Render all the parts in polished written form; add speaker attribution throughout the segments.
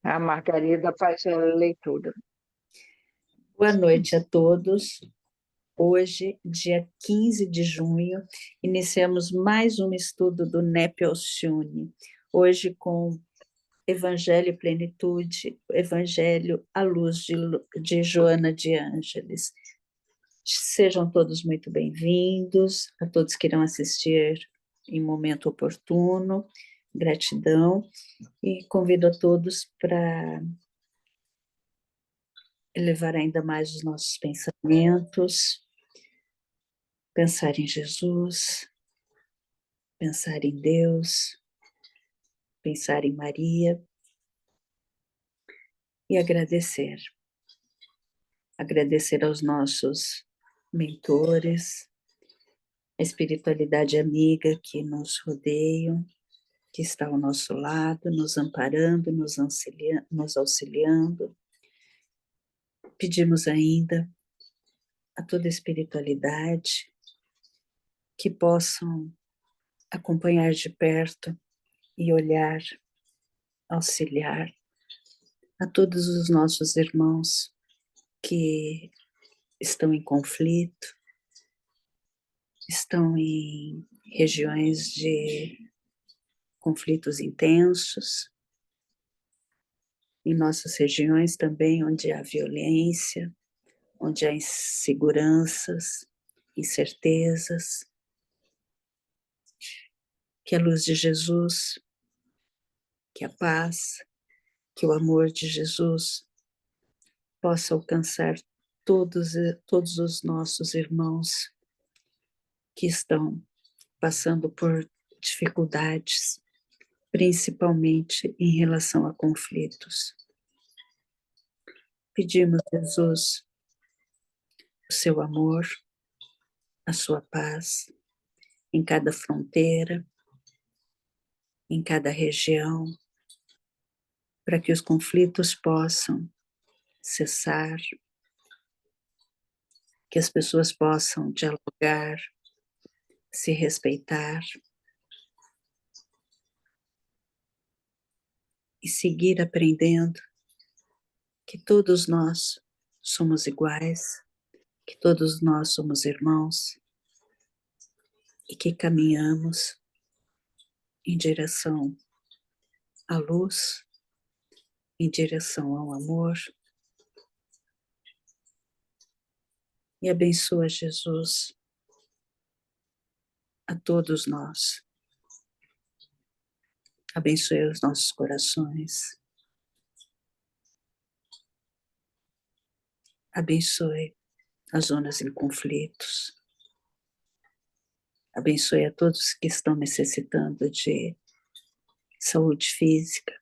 Speaker 1: A Margarida faz a leitura.
Speaker 2: Boa noite a todos. Hoje, dia 15 de junho, iniciamos mais um estudo do Nepe Alcione. Hoje com Evangelho e Plenitude, Evangelho à luz de Joana de Ângeles. Sejam todos muito bem-vindos, a todos que irão assistir em momento oportuno, gratidão, e convido a todos para elevar ainda mais os nossos pensamentos, pensar em Jesus, pensar em Deus, pensar em Maria e agradecer. Agradecer aos nossos mentores, a espiritualidade amiga que nos rodeiam, que está ao nosso lado, nos amparando, nos auxiliando. Pedimos ainda a toda a espiritualidade que possam acompanhar de perto e olhar, auxiliar a todos os nossos irmãos que estão em conflito, estão em regiões de conflitos intensos, em nossas regiões também onde há violência, onde há inseguranças, incertezas. Que a luz de Jesus, que a paz, que o amor de Jesus possa alcançar todos os nossos irmãos que estão passando por dificuldades, principalmente em relação a conflitos. Pedimos, Jesus, o seu amor, a sua paz em cada fronteira, em cada região, para que os conflitos possam cessar, que as pessoas possam dialogar, se respeitar e seguir aprendendo que todos nós somos iguais, que todos nós somos irmãos e que caminhamos em direção à luz, em direção ao amor. E abençoa, Jesus, a todos nós. Abençoe os nossos corações. Abençoe as zonas em conflitos. Abençoe a todos que estão necessitando de saúde física,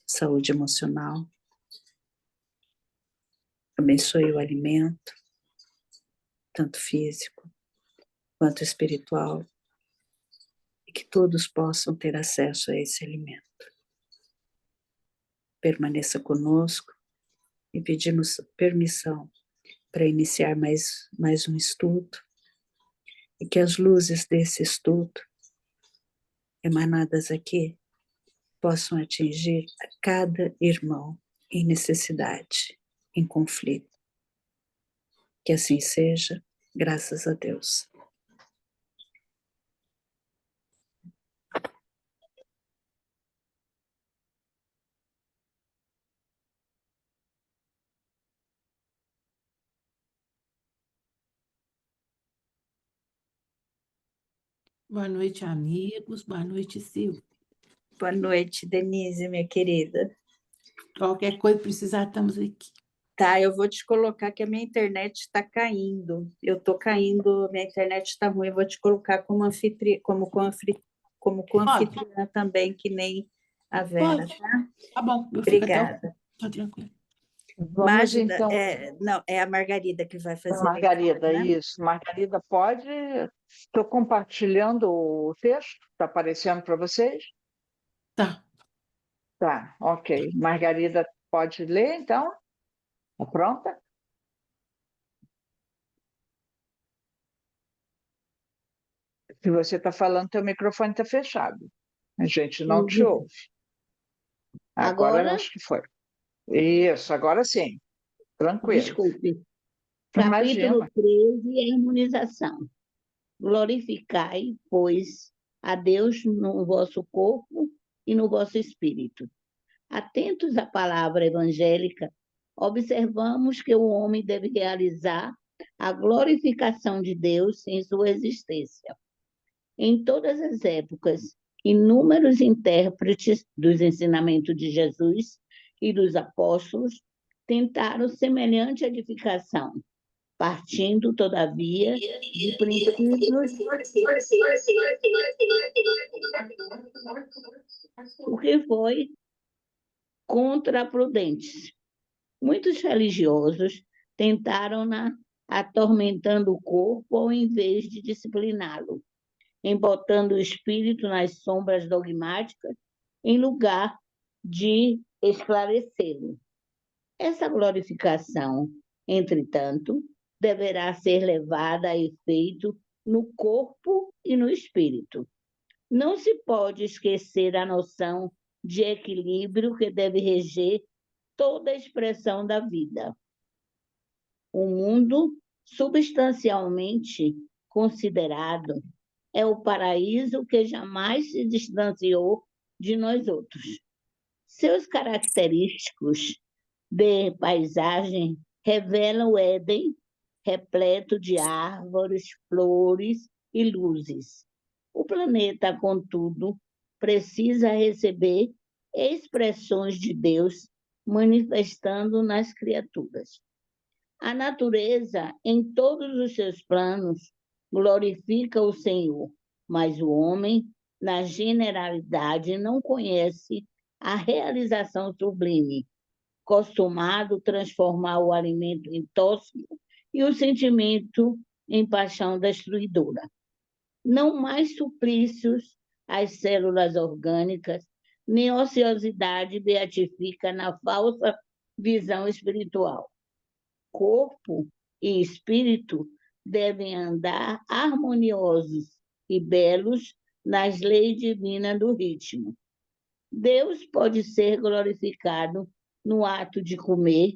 Speaker 2: saúde emocional. Abençoe o alimento, tanto físico quanto espiritual, e que todos possam ter acesso a esse alimento. Permaneça conosco e pedimos permissão para iniciar mais um estudo, e que as luzes desse estudo, emanadas aqui, possam atingir a cada irmão em necessidade, em conflito. Que assim seja, graças a Deus.
Speaker 3: Boa noite, amigos. Boa noite, Silvia.
Speaker 2: Boa noite, Denise, minha querida.
Speaker 3: Qualquer coisa precisar, estamos aqui.
Speaker 2: Tá, eu vou te colocar que a minha internet está caindo. Eu estou caindo, minha internet está ruim. Eu vou te colocar como co-anfitriã também, que nem a Vera, tá?
Speaker 3: Tá bom, eu fico até
Speaker 2: Obrigada.
Speaker 3: Tá tranquilo.
Speaker 1: Vamos
Speaker 2: Mágida,
Speaker 1: então.
Speaker 2: não, é a Margarida que vai fazer.
Speaker 1: Margarida,
Speaker 2: né?
Speaker 1: isso. Margarida, pode. Estou compartilhando o texto. Está aparecendo para vocês?
Speaker 3: Tá.
Speaker 1: Tá, ok. Margarida, pode ler, então? Está pronta? Se você está falando, teu microfone está fechado. A gente não te ouve. Agora eu
Speaker 4: Agora,
Speaker 1: acho que foi. Isso, agora sim. Tranquilo.
Speaker 4: desculpe, capítulo
Speaker 1: Imagina.
Speaker 4: 13 é harmonização. Glorificai, pois, a Deus no vosso corpo e no vosso espírito. Atentos à palavra evangélica, observamos que o homem deve realizar a glorificação de Deus em sua existência. Em todas as épocas, inúmeros intérpretes dos ensinamentos de Jesus e dos apóstolos tentaram semelhante edificação, partindo, todavia, de princípios, o que foi contraprudentes. Muitos religiosos tentaram atormentando o corpo ao invés de discipliná-lo, embotando o espírito nas sombras dogmáticas em lugar de esclarecê-lo. Essa glorificação, entretanto, deverá ser levada a efeito no corpo e no espírito. Não se pode esquecer a noção de equilíbrio que deve reger toda a expressão da vida. O mundo, substancialmente considerado, é o paraíso que jamais se distanciou de nós outros. Seus característicos de paisagem revelam o Éden, repleto de árvores, flores e luzes. O planeta, contudo, precisa receber expressões de Deus manifestando nas criaturas. A natureza, em todos os seus planos, glorifica o Senhor, mas o homem, na generalidade, não conhece a realização sublime, costumado transformar o alimento em tóxico e o sentimento em paixão destruidora. Não mais suplícios às células orgânicas, nem ociosidade beatifica na falsa visão espiritual. Corpo e espírito devem andar harmoniosos e belos nas leis divinas do ritmo. Deus pode ser glorificado no ato de comer,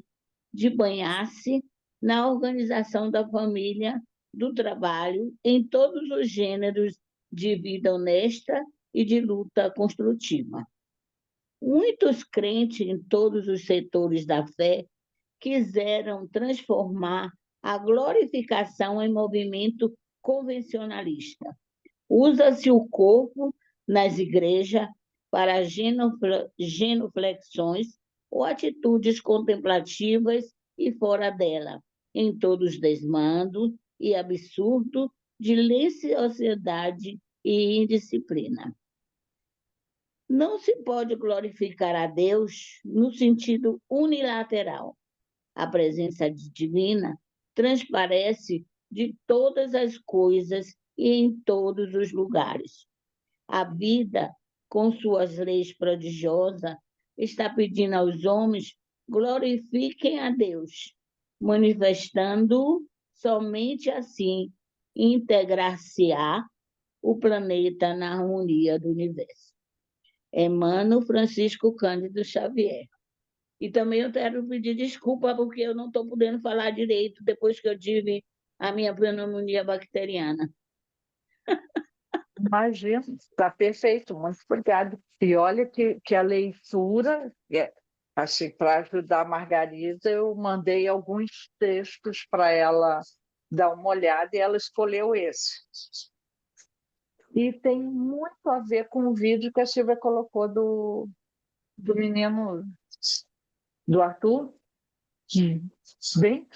Speaker 4: de banhar-se, na organização da família, do trabalho, em todos os gêneros de vida honesta e de luta construtiva. Muitos crentes em todos os setores da fé quiseram transformar a glorificação em movimento convencionalista. Usa-se o corpo nas igrejas para genuflexões ou atitudes contemplativas e fora dela, em todos os desmandos e absurdo de liceosidade e indisciplina. Não se pode glorificar a Deus no sentido unilateral. A presença divina transparece de todas as coisas e em todos os lugares. A vida, com suas leis prodigiosas, está pedindo aos homens glorifiquem a Deus, manifestando somente assim integrar-se-á o planeta na harmonia do universo. Emmanuel Francisco Cândido Xavier. E também eu quero pedir desculpa porque eu não estou podendo falar direito depois que eu tive a minha pneumonia bacteriana.
Speaker 1: Imagina, está perfeito, muito obrigado. E olha que a leitura, assim, para ajudar a Margarida, eu mandei alguns textos para ela dar uma olhada e ela escolheu esse. E tem muito a ver com o vídeo que a Silvia colocou do menino, do Arthur.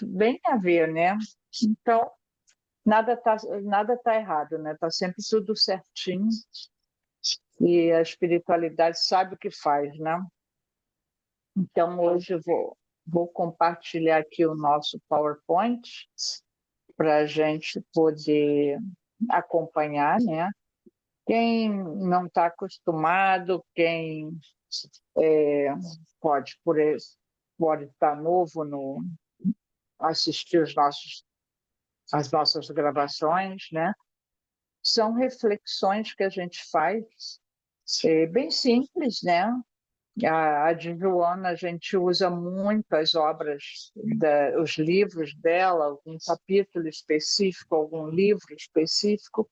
Speaker 1: Bem a ver, né? Então, nada tá errado, né? Está sempre tudo certinho. E a espiritualidade sabe o que faz, né? Então, hoje eu vou compartilhar aqui o nosso PowerPoint para a gente poder acompanhar, né? Quem não está acostumado, quem pode estar novo no assistir as nossas gravações, né? São reflexões que a gente faz, bem simples, né? A de Joana, a gente usa muito as obras, os livros dela, algum capítulo específico, algum livro específico,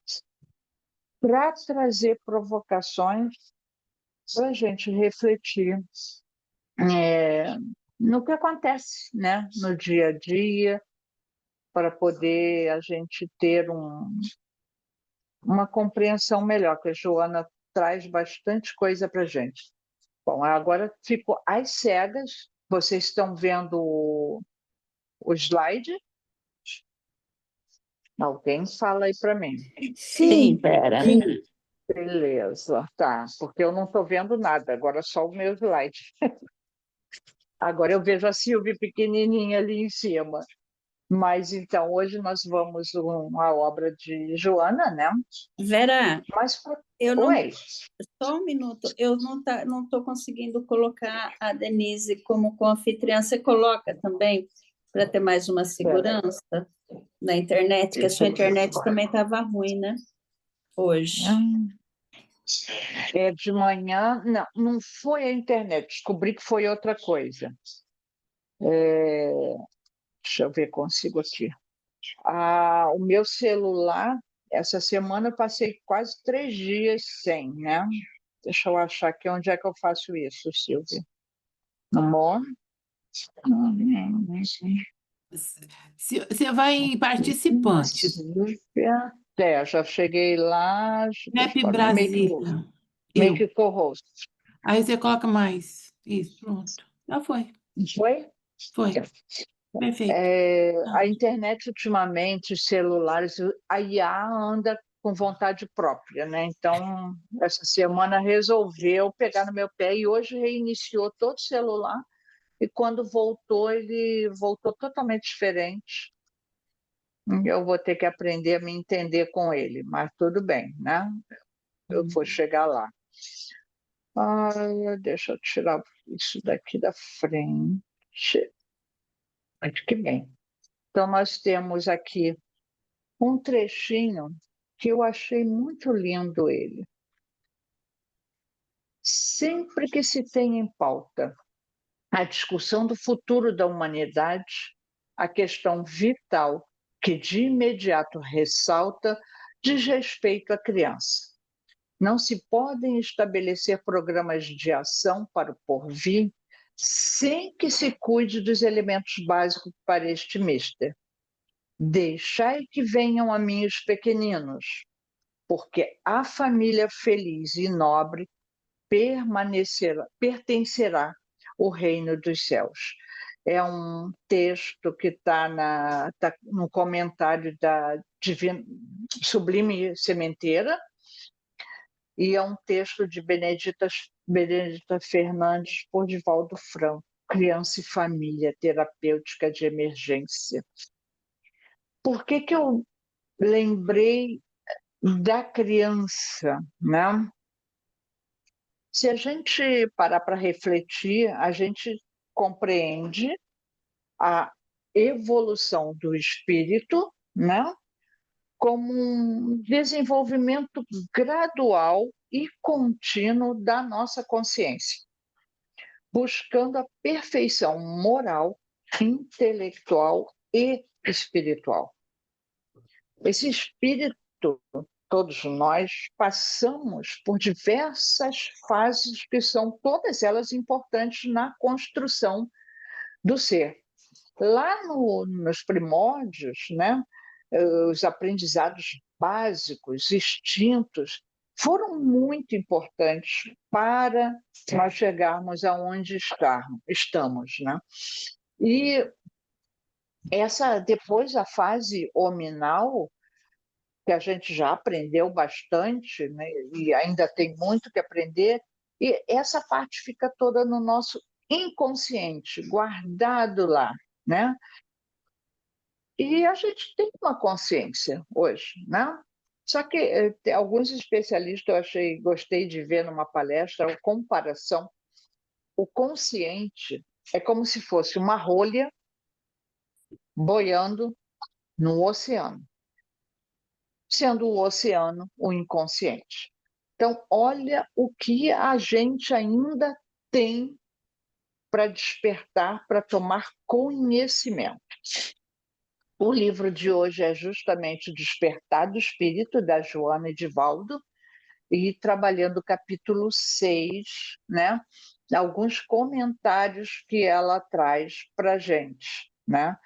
Speaker 1: para trazer provocações para a gente refletir no que acontece, né, no dia a dia, para poder a gente ter uma compreensão melhor, que a Joana traz bastante coisa para a gente. Bom, agora ficou às cegas. Vocês estão vendo o slide? Alguém fala aí para mim.
Speaker 4: Sim, Vera.
Speaker 1: Beleza, tá. Porque eu não estou vendo nada, agora só o meu slide. Agora eu vejo a Silvia pequenininha ali em cima. Mas então, hoje nós vamos uma obra de Joana, né?
Speaker 2: Vera,
Speaker 1: Mas,
Speaker 2: eu não,
Speaker 1: oi,
Speaker 2: só um minuto, eu não estou conseguindo colocar a Denise como co-anfitriã. Você coloca também, para ter mais uma segurança na internet, que a sua internet também estava ruim, né? Hoje.
Speaker 1: De manhã, não foi a internet, descobri que foi outra coisa. Deixa eu ver, consigo aqui. O meu celular, essa semana eu passei quase 3 dias sem, né? Deixa eu achar aqui onde é que eu faço isso, Silvia. Amor?
Speaker 3: Você vai em participantes.
Speaker 1: Silvia. Já cheguei lá.
Speaker 3: NEP
Speaker 1: Make,
Speaker 3: Brasília. Eu.
Speaker 1: make co-host.
Speaker 3: Aí você coloca mais. Isso, pronto. Já foi.
Speaker 1: Foi?
Speaker 3: Foi. Perfeito.
Speaker 1: A internet ultimamente, os celulares, a IA anda com vontade própria, né? Então, essa semana resolveu pegar no meu pé e hoje reiniciou todo o celular e quando voltou, ele voltou totalmente diferente. Eu vou ter que aprender a me entender com ele, mas tudo bem, né? Eu vou chegar lá. Deixa eu tirar isso daqui da frente. Acho que bem. Então, nós temos aqui um trechinho que eu achei muito lindo ele. Sempre que se tem em pauta a discussão do futuro da humanidade, a questão vital que de imediato ressalta diz respeito à criança. Não se podem estabelecer programas de ação para o porvir sem que se cuide dos elementos básicos para este mister. Deixai que venham a mim os pequeninos, porque a família feliz e nobre pertencerá ao reino dos céus. É um texto que está no comentário da Sublime Sementeira, e é um texto de Benedita Fernandes por Divaldo Franco, Criança e Família, Terapêutica de Emergência. Por que eu lembrei da criança, né? Se a gente parar para refletir, a gente compreende a evolução do espírito, né? Como um desenvolvimento gradual e contínuo da nossa consciência, buscando a perfeição moral, intelectual e espiritual. Esse espírito, todos nós passamos por diversas fases que são todas elas importantes na construção do ser. Lá nos primórdios, né, os aprendizados básicos, instintos, foram muito importantes para nós chegarmos aonde estamos, né? E depois a fase hominal, que a gente já aprendeu bastante, né? E ainda tem muito que aprender, e essa parte fica toda no nosso inconsciente, guardado lá, né? E a gente tem uma consciência hoje, né? Só que alguns especialistas gostei de ver numa palestra a comparação. O consciente é como se fosse uma rolha boiando no oceano, sendo o oceano o inconsciente. Então, olha o que a gente ainda tem para despertar, para tomar conhecimento. O livro de hoje é justamente Despertar do Espírito, da Joana Edivaldo, e trabalhando o capítulo 6, né? Alguns comentários que ela traz para a gente, né?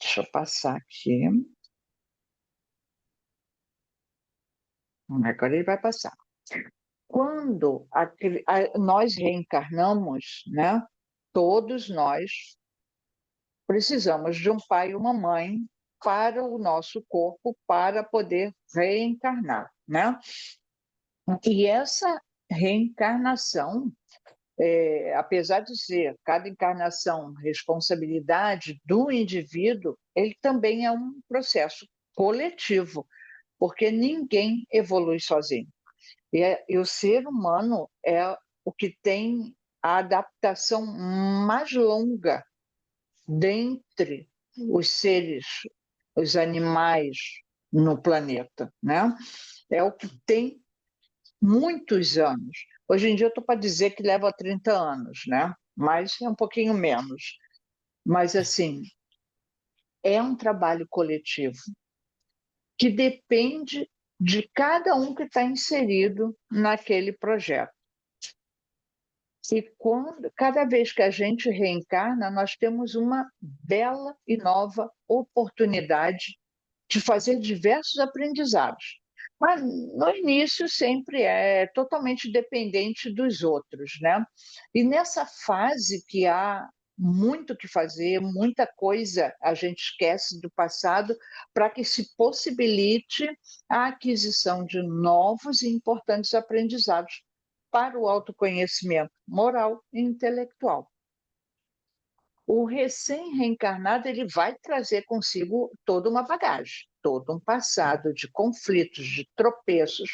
Speaker 1: Deixa eu passar aqui. Agora ele vai passar. Quando nós reencarnamos, né? Todos nós precisamos de um pai e uma mãe para o nosso corpo, para poder reencarnar, né? E essa reencarnação, apesar de ser cada encarnação responsabilidade do indivíduo, ele também é um processo coletivo, porque ninguém evolui sozinho. E o ser humano é o que tem a adaptação mais longa dentre os seres, os animais no planeta, né? É o que tem muitos anos. Hoje em dia eu estou para dizer que leva 30 anos, né? Mas é um pouquinho menos. Mas, assim, é um trabalho coletivo que depende de cada um que está inserido naquele projeto. E cada vez que a gente reencarna, nós temos uma bela e nova oportunidade de fazer diversos aprendizados. Mas no início sempre é totalmente dependente dos outros, né? E nessa fase que há muito que fazer, muita coisa a gente esquece do passado para que se possibilite a aquisição de novos e importantes aprendizados para o autoconhecimento moral e intelectual. O recém-reencarnado ele vai trazer consigo toda uma bagagem, todo um passado de conflitos, de tropeços,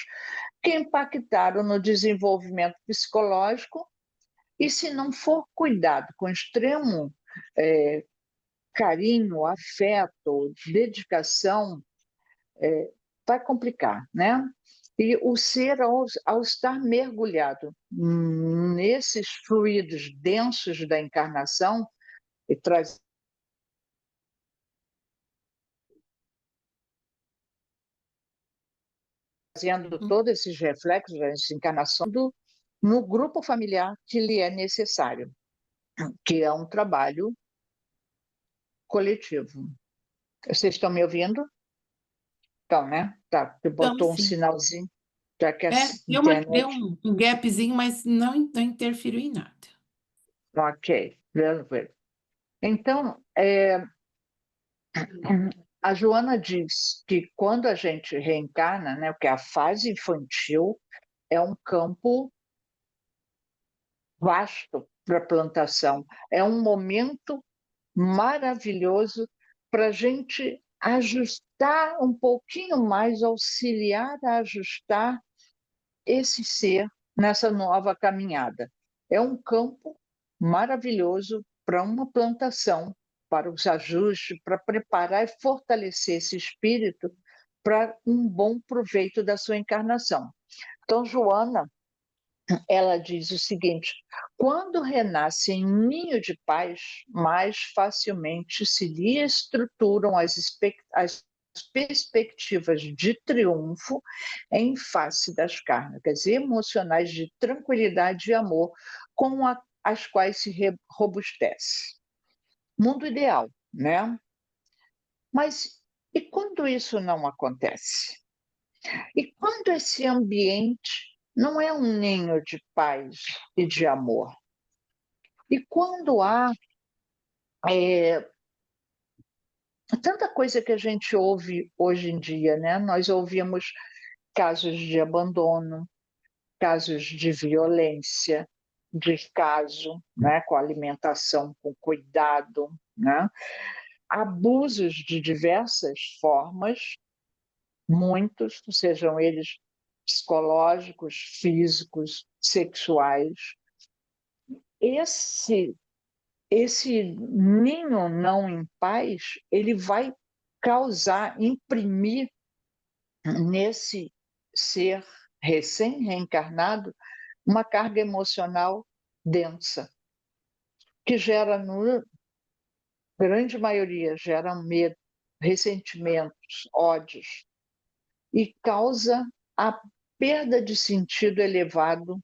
Speaker 1: que impactaram no desenvolvimento psicológico, e se não for cuidado com extremo carinho, afeto, dedicação, vai complicar, né? E o ser, ao estar mergulhado nesses fluidos densos da encarnação, e trazendo todos esses reflexos dessa encarnação no grupo familiar que lhe é necessário, que é um trabalho coletivo. Vocês estão me ouvindo? Então, né? Tá, você
Speaker 3: Então,
Speaker 1: botou um
Speaker 3: sim.
Speaker 1: sinalzinho para que a
Speaker 3: Deu
Speaker 1: internet...
Speaker 3: um gapzinho, mas não interferiu em nada.
Speaker 1: Ok, tranquilo. Então, a Joana diz que quando a gente reencarna, né, que a fase infantil é um campo vasto para plantação, é um momento maravilhoso para a gente ajustar um pouquinho mais, auxiliar a ajustar esse ser nessa nova caminhada. É um campo maravilhoso para uma plantação, para os ajustes, para preparar e fortalecer esse espírito para um bom proveito da sua encarnação. Então, Joana, ela diz o seguinte: quando renasce em ninho de paz, mais facilmente se lhe estruturam as perspectivas de triunfo em face das cargas emocionais de tranquilidade e amor com as quais se robustece. Mundo ideal, né? Mas e quando isso não acontece? E quando esse ambiente não é um ninho de paz e de amor? E quando há tanta coisa que a gente ouve hoje em dia, né? Nós ouvimos casos de abandono, casos de violência, descaso, né? Com alimentação, com cuidado, né? Abusos de diversas formas, muitos, sejam eles psicológicos, físicos, sexuais. Esse ninho não em paz, ele vai causar, imprimir nesse ser recém-reencarnado uma carga emocional densa, que gera, na grande maioria, gera medo, ressentimentos, ódios, e causa a perda de sentido elevado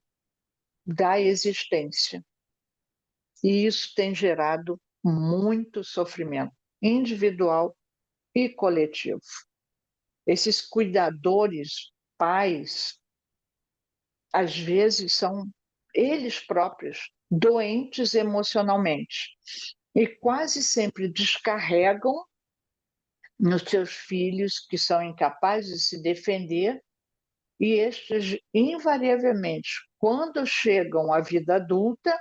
Speaker 1: da existência. E isso tem gerado muito sofrimento individual e coletivo. Esses cuidadores, pais, às vezes são eles próprios doentes emocionalmente e quase sempre descarregam nos seus filhos, que são incapazes de se defender, e estes, invariavelmente, quando chegam à vida adulta,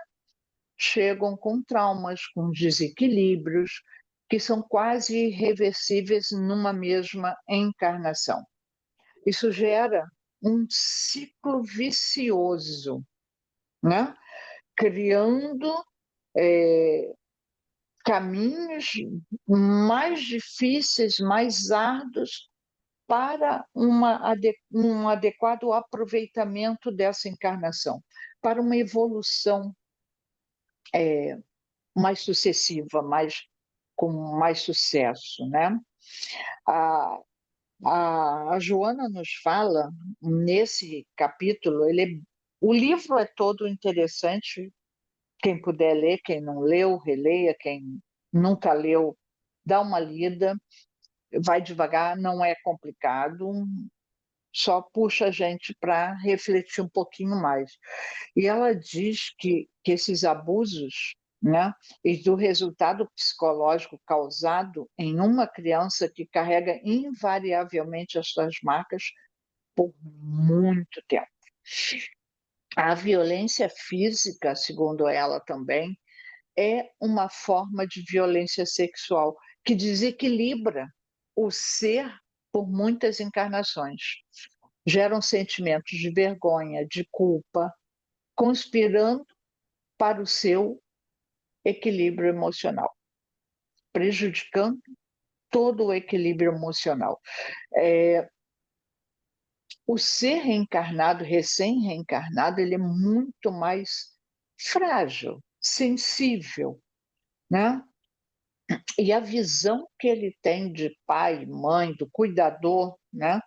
Speaker 1: chegam com traumas, com desequilíbrios, que são quase irreversíveis numa mesma encarnação. Isso gera um ciclo vicioso, né? Criando caminhos mais difíceis, mais árduos para um adequado aproveitamento dessa encarnação, para uma evolução mais sucessiva, com mais sucesso, né? A, a Joana nos fala, nesse capítulo, o livro é todo interessante, quem puder ler, quem não leu, releia, quem nunca leu, dá uma lida, vai devagar, não é complicado, só puxa a gente para refletir um pouquinho mais. E ela diz que esses abusos, né, e do resultado psicológico causado em uma criança que carrega invariavelmente as suas marcas por muito tempo. A violência física, segundo ela também, é uma forma de violência sexual que desequilibra o ser por muitas encarnações. Geram sentimentos de vergonha, de culpa, conspirando para o seu equilíbrio emocional, prejudicando todo o equilíbrio emocional. O ser reencarnado, recém-reencarnado, ele é muito mais frágil, sensível, né? E a visão que ele tem de pai, mãe, do cuidador, né?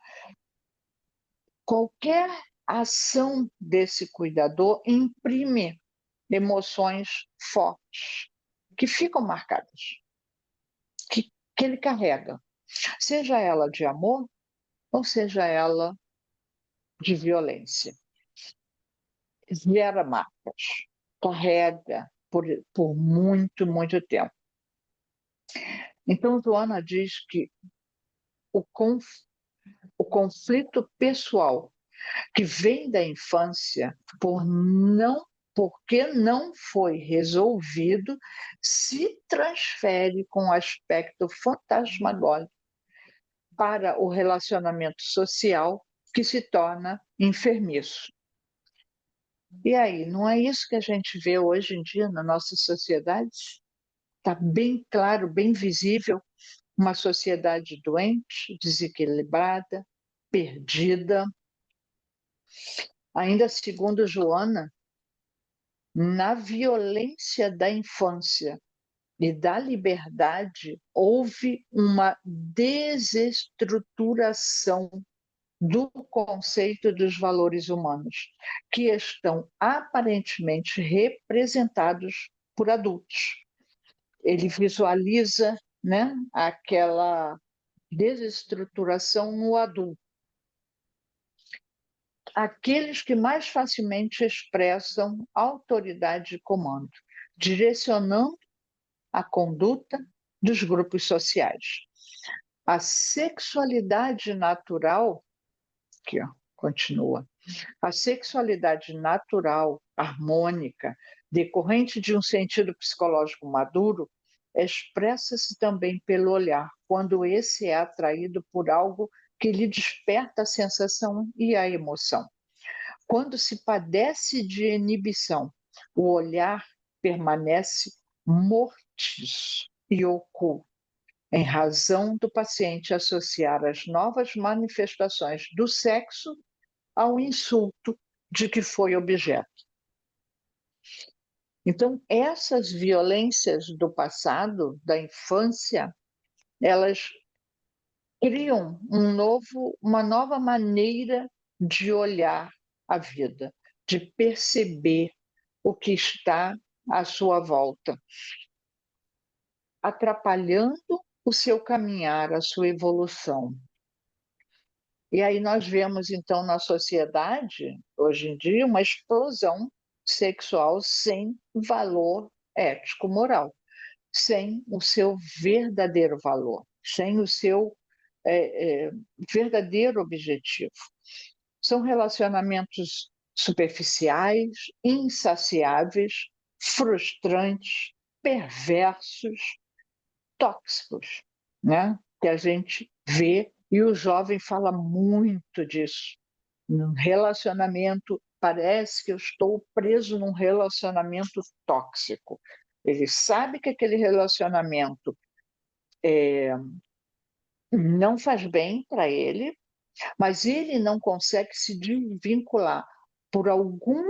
Speaker 1: Qualquer ação desse cuidador imprime emoções fortes, que ficam marcadas, que ele carrega, seja ela de amor ou seja ela de violência. Gera marcas, carrega por muito, muito tempo. Então, Joana diz que o conflito pessoal que vem da infância porque não foi resolvido, se transfere com aspecto fantasmagórico para o relacionamento social, que se torna enfermiço. E aí, não é isso que a gente vê hoje em dia na nossa sociedade? Está bem claro, bem visível, uma sociedade doente, desequilibrada, perdida. Ainda segundo Joana, na violência da infância e da liberdade, houve uma desestruturação do conceito dos valores humanos, que estão aparentemente representados por adultos. Ele visualiza, né, aquela desestruturação no adulto. Aqueles que mais facilmente expressam autoridade e comando, direcionando a conduta dos grupos sociais. A sexualidade natural, aqui, ó, continua, a sexualidade natural, harmônica, decorrente de um sentido psicológico maduro, expressa-se também pelo olhar, quando esse é atraído por algo que lhe desperta a sensação e a emoção. Quando se padece de inibição, o olhar permanece mortiço e oculto, em razão do paciente associar as novas manifestações do sexo ao insulto de que foi objeto. Então, essas violências do passado, da infância, elas criam uma nova maneira de olhar a vida, de perceber o que está à sua volta, atrapalhando o seu caminhar, a sua evolução. E aí nós vemos, então, na sociedade, hoje em dia, uma explosão sexual sem valor ético-moral, sem o seu verdadeiro valor, sem o seu verdadeiro objetivo. São relacionamentos superficiais, insaciáveis, frustrantes, perversos, tóxicos, né? Que a gente vê, e o jovem fala muito disso. No relacionamento, parece que eu estou preso num relacionamento tóxico. Ele sabe que aquele relacionamento não faz bem para ele, mas ele não consegue se desvincular por algum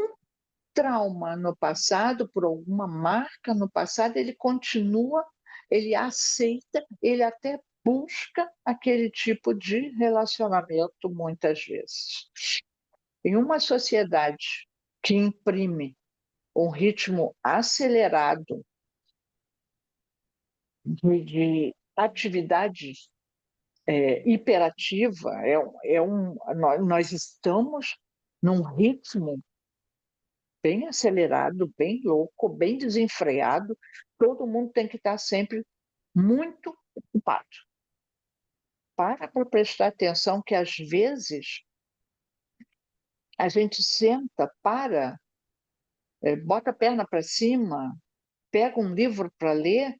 Speaker 1: trauma no passado, por alguma marca no passado, ele continua, ele aceita, ele até busca aquele tipo de relacionamento muitas vezes. Em uma sociedade que imprime um ritmo acelerado de atividade hiperativa, nós estamos num ritmo bem acelerado, bem louco, bem desenfreado, todo mundo tem que estar sempre muito ocupado. Para prestar atenção que, às vezes, a gente senta, bota a perna para cima, pega um livro para ler,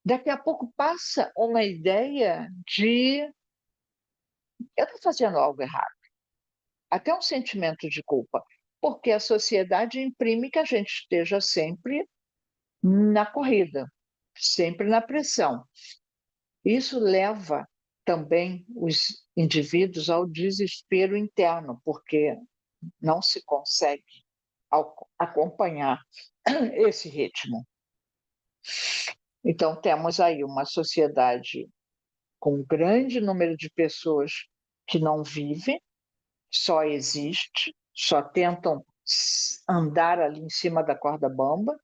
Speaker 1: daqui a pouco passa uma ideia de eu estou fazendo algo errado, até um sentimento de culpa, porque a sociedade imprime que a gente esteja sempre na corrida, sempre na pressão. Isso leva também os indivíduos ao desespero interno, porque não se consegue acompanhar esse ritmo. Então, temos aí uma sociedade com um grande número de pessoas que não vivem, só existe, só tentam andar ali em cima da corda bamba,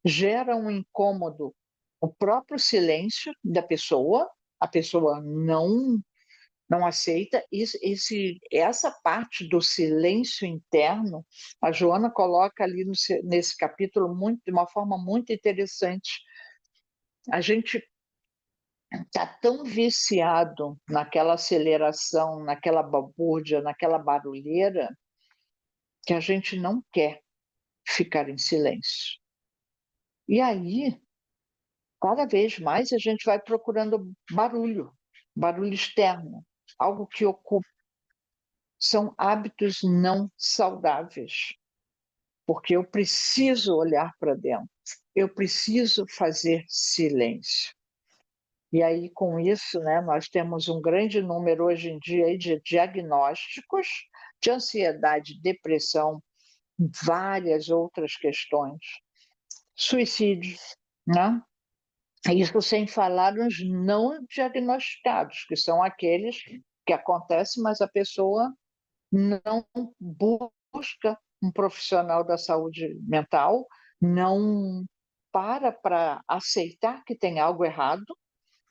Speaker 1: gera um incômodo, o próprio silêncio da pessoa, a pessoa não aceita. Essa parte do silêncio interno, a Joana coloca ali nesse capítulo de uma forma muito interessante. A gente está tão viciado naquela aceleração, naquela balbúrdia, naquela barulheira, que a gente não quer ficar em silêncio. E aí, cada vez mais, a gente vai procurando barulho externo, algo que ocupa. São hábitos não saudáveis, porque eu preciso olhar para dentro, eu preciso fazer silêncio. E aí, com isso, né, nós temos um grande número hoje em dia de diagnósticos de ansiedade, depressão, várias outras questões, suicídios, né? Isso sem falar nos não diagnosticados, que são aqueles que acontecem, mas a pessoa não busca um profissional da saúde mental, não para aceitar que tem algo errado,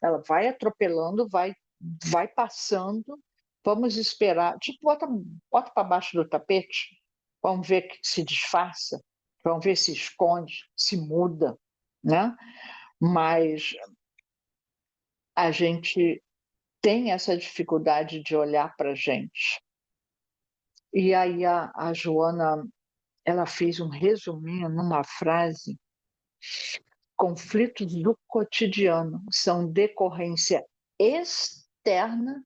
Speaker 1: ela vai atropelando, vai passando, vamos esperar, tipo, bota para baixo do tapete, vamos ver que se disfarça, vamos ver se esconde, se muda, né? Mas a gente tem essa dificuldade de olhar para a gente. E aí a Joana, ela fez um resuminho numa frase: conflitos do cotidiano são decorrência externa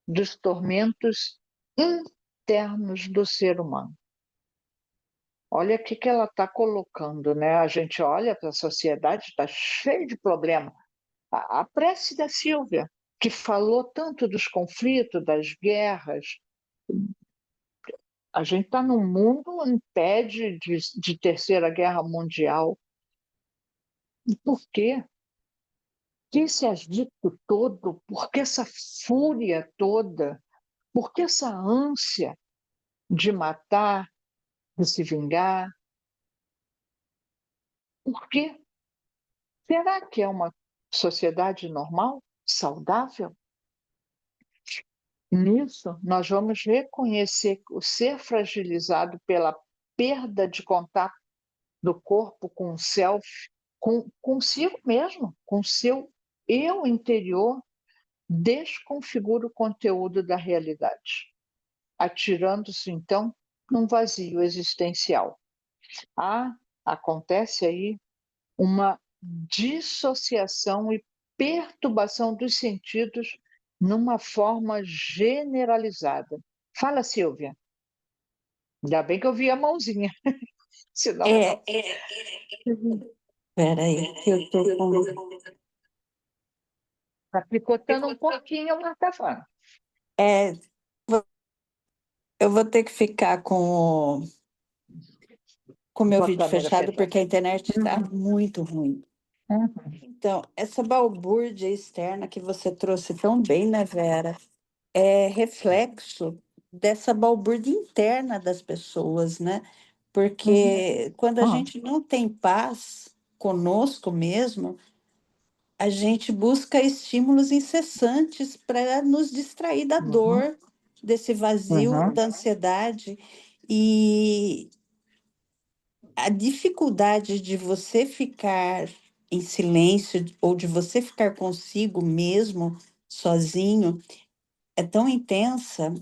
Speaker 1: dos tormentos internos do ser humano. Olha o que ela está colocando, né? A gente olha para a sociedade, está cheia de problema. A prece da Sílvia, que falou tanto dos conflitos, das guerras, A gente está num mundo em pé de Terceira Guerra Mundial. E por quê? Que esse agito todo? Por que essa fúria toda? Por que essa ânsia de matar, de se vingar? Por quê? Será que é uma sociedade normal, saudável? Nisso, nós vamos reconhecer o ser fragilizado pela perda de contato do corpo com o self, com consigo mesmo, com o seu eu interior, desconfigura o conteúdo da realidade, atirando-se, então, num vazio existencial. Ah, acontece aí uma dissociação e perturbação dos sentidos numa forma generalizada. Fala, Silvia. Ainda bem que eu vi a mãozinha, senão
Speaker 2: É, peraí, que eu tô com...
Speaker 1: está picotando um pouquinho, mas está falando.
Speaker 2: É, eu vou ter que ficar com o meu
Speaker 1: Com a
Speaker 2: vídeo
Speaker 1: câmera
Speaker 2: fechado,
Speaker 1: fechada.
Speaker 2: porque a internet está muito ruim.
Speaker 1: Uhum.
Speaker 2: Então, essa balbúrdia externa que você trouxe tão bem, né, Vera? É reflexo dessa balbúrdia interna das pessoas, né? Porque quando a
Speaker 1: Uhum.
Speaker 2: gente não tem paz conosco mesmo, a gente busca estímulos incessantes para nos distrair da
Speaker 1: Uhum.
Speaker 2: dor, desse vazio,
Speaker 1: Uhum.
Speaker 2: da ansiedade. E a dificuldade de você ficar em silêncio ou de você ficar consigo mesmo, sozinho, é tão intensa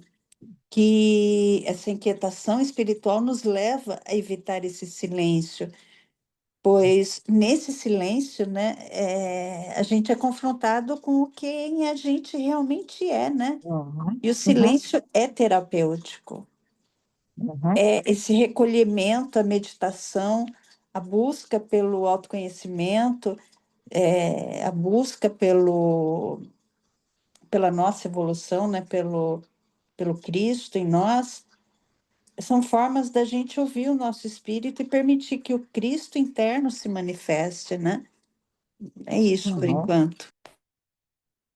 Speaker 2: que essa inquietação espiritual nos leva a evitar esse silêncio, pois nesse silêncio, né, a gente é confrontado com quem a gente realmente é, né?
Speaker 1: Uhum.
Speaker 2: E o
Speaker 1: Uhum.
Speaker 2: silêncio é terapêutico.
Speaker 1: Uhum.
Speaker 2: É esse recolhimento, a meditação, a busca pelo autoconhecimento, a busca pela nossa evolução, né, pelo Cristo em nós, são formas da gente ouvir o nosso espírito e permitir que o Cristo interno se manifeste, né? É isso por
Speaker 1: Uhum.
Speaker 2: enquanto.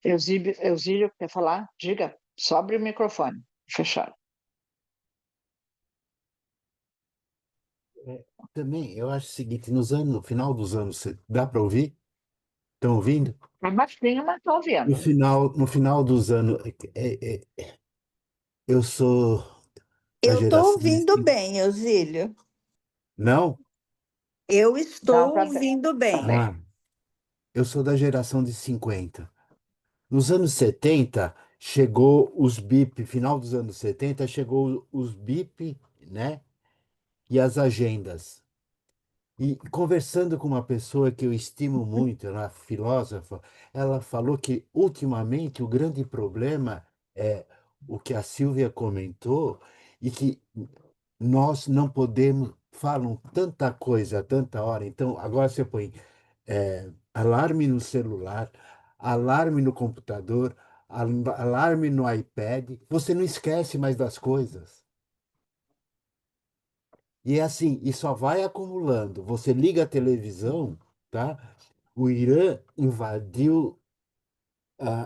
Speaker 1: Eusílio, quer falar? Diga, só abre o microfone. Fechado.
Speaker 5: Também, eu acho o seguinte, no final dos anos, dá para ouvir? Estão ouvindo?
Speaker 1: É baixinho, mas estou
Speaker 5: No
Speaker 1: ouvindo.
Speaker 5: final, no final dos anos, eu sou da
Speaker 2: Eu estou
Speaker 5: geração de...
Speaker 2: ouvindo bem, Eusílio.
Speaker 5: Não?
Speaker 2: Eu
Speaker 1: Não,
Speaker 2: estou
Speaker 1: tá bem.
Speaker 2: ouvindo
Speaker 1: Tá
Speaker 2: bem.
Speaker 1: bem.
Speaker 5: Ah, eu sou da geração de 50. Nos anos 70, chegou os BIP, final dos anos 70, chegou os BIP, né? E as agendas. E conversando com uma pessoa que eu estimo muito, uma filósofa, ela falou que ultimamente o grande problema é o que a Silvia comentou e que nós não podemos, falam tanta coisa a tanta hora. Então, agora você põe alarme no celular, alarme no computador, alarme no iPad, você não esquece mais das coisas. E é assim, e só vai acumulando. Você liga a televisão, tá? O Irã invadiu,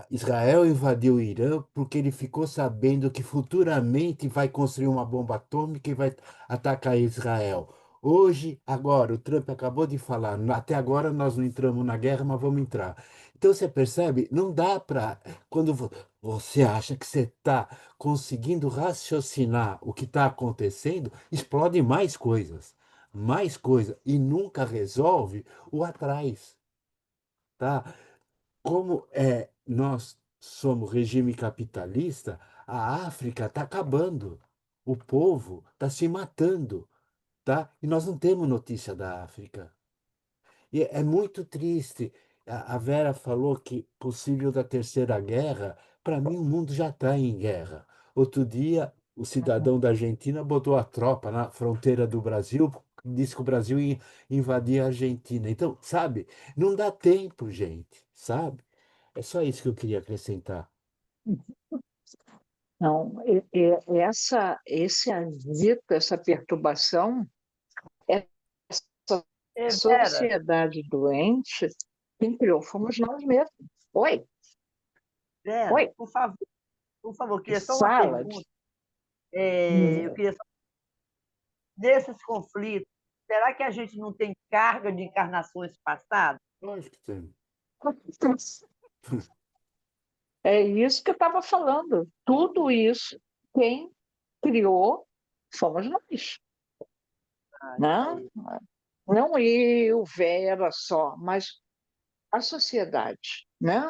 Speaker 5: Israel invadiu o Irã porque ele ficou sabendo que futuramente vai construir uma bomba atômica e vai atacar Israel. Hoje, agora, o Trump acabou de falar, até agora nós não entramos na guerra, mas vamos entrar. Então você percebe, não dá para, quando você acha que você está conseguindo raciocinar o que está acontecendo, explode mais coisas, e nunca resolve o atrás, tá? Como nós somos regime capitalista, a África está acabando, o povo está se matando, tá? E nós não temos notícia da África. E é muito triste. A Vera falou que possível da Terceira Guerra. Para mim, o mundo já está em guerra. Outro dia, o cidadão da Argentina botou a tropa na fronteira do Brasil, disse que o Brasil ia invadir a Argentina. Então, sabe, não dá tempo, gente, sabe? É só isso que eu queria acrescentar.
Speaker 1: Não, esse agito, essa perturbação, essa
Speaker 6: Vera,
Speaker 1: sociedade doente, quem criou fomos nós mesmos. Oi,
Speaker 6: Vera,
Speaker 1: oi,
Speaker 6: por favor, queria só uma
Speaker 1: fala.
Speaker 6: pergunta. Eu queria só, desses conflitos, será que a gente não tem carga de encarnações passadas?
Speaker 5: Lógico que tem.
Speaker 1: É isso que eu estava falando. Tudo isso, quem criou fomos nós. Não, não eu, Vera só, mas a sociedade, né?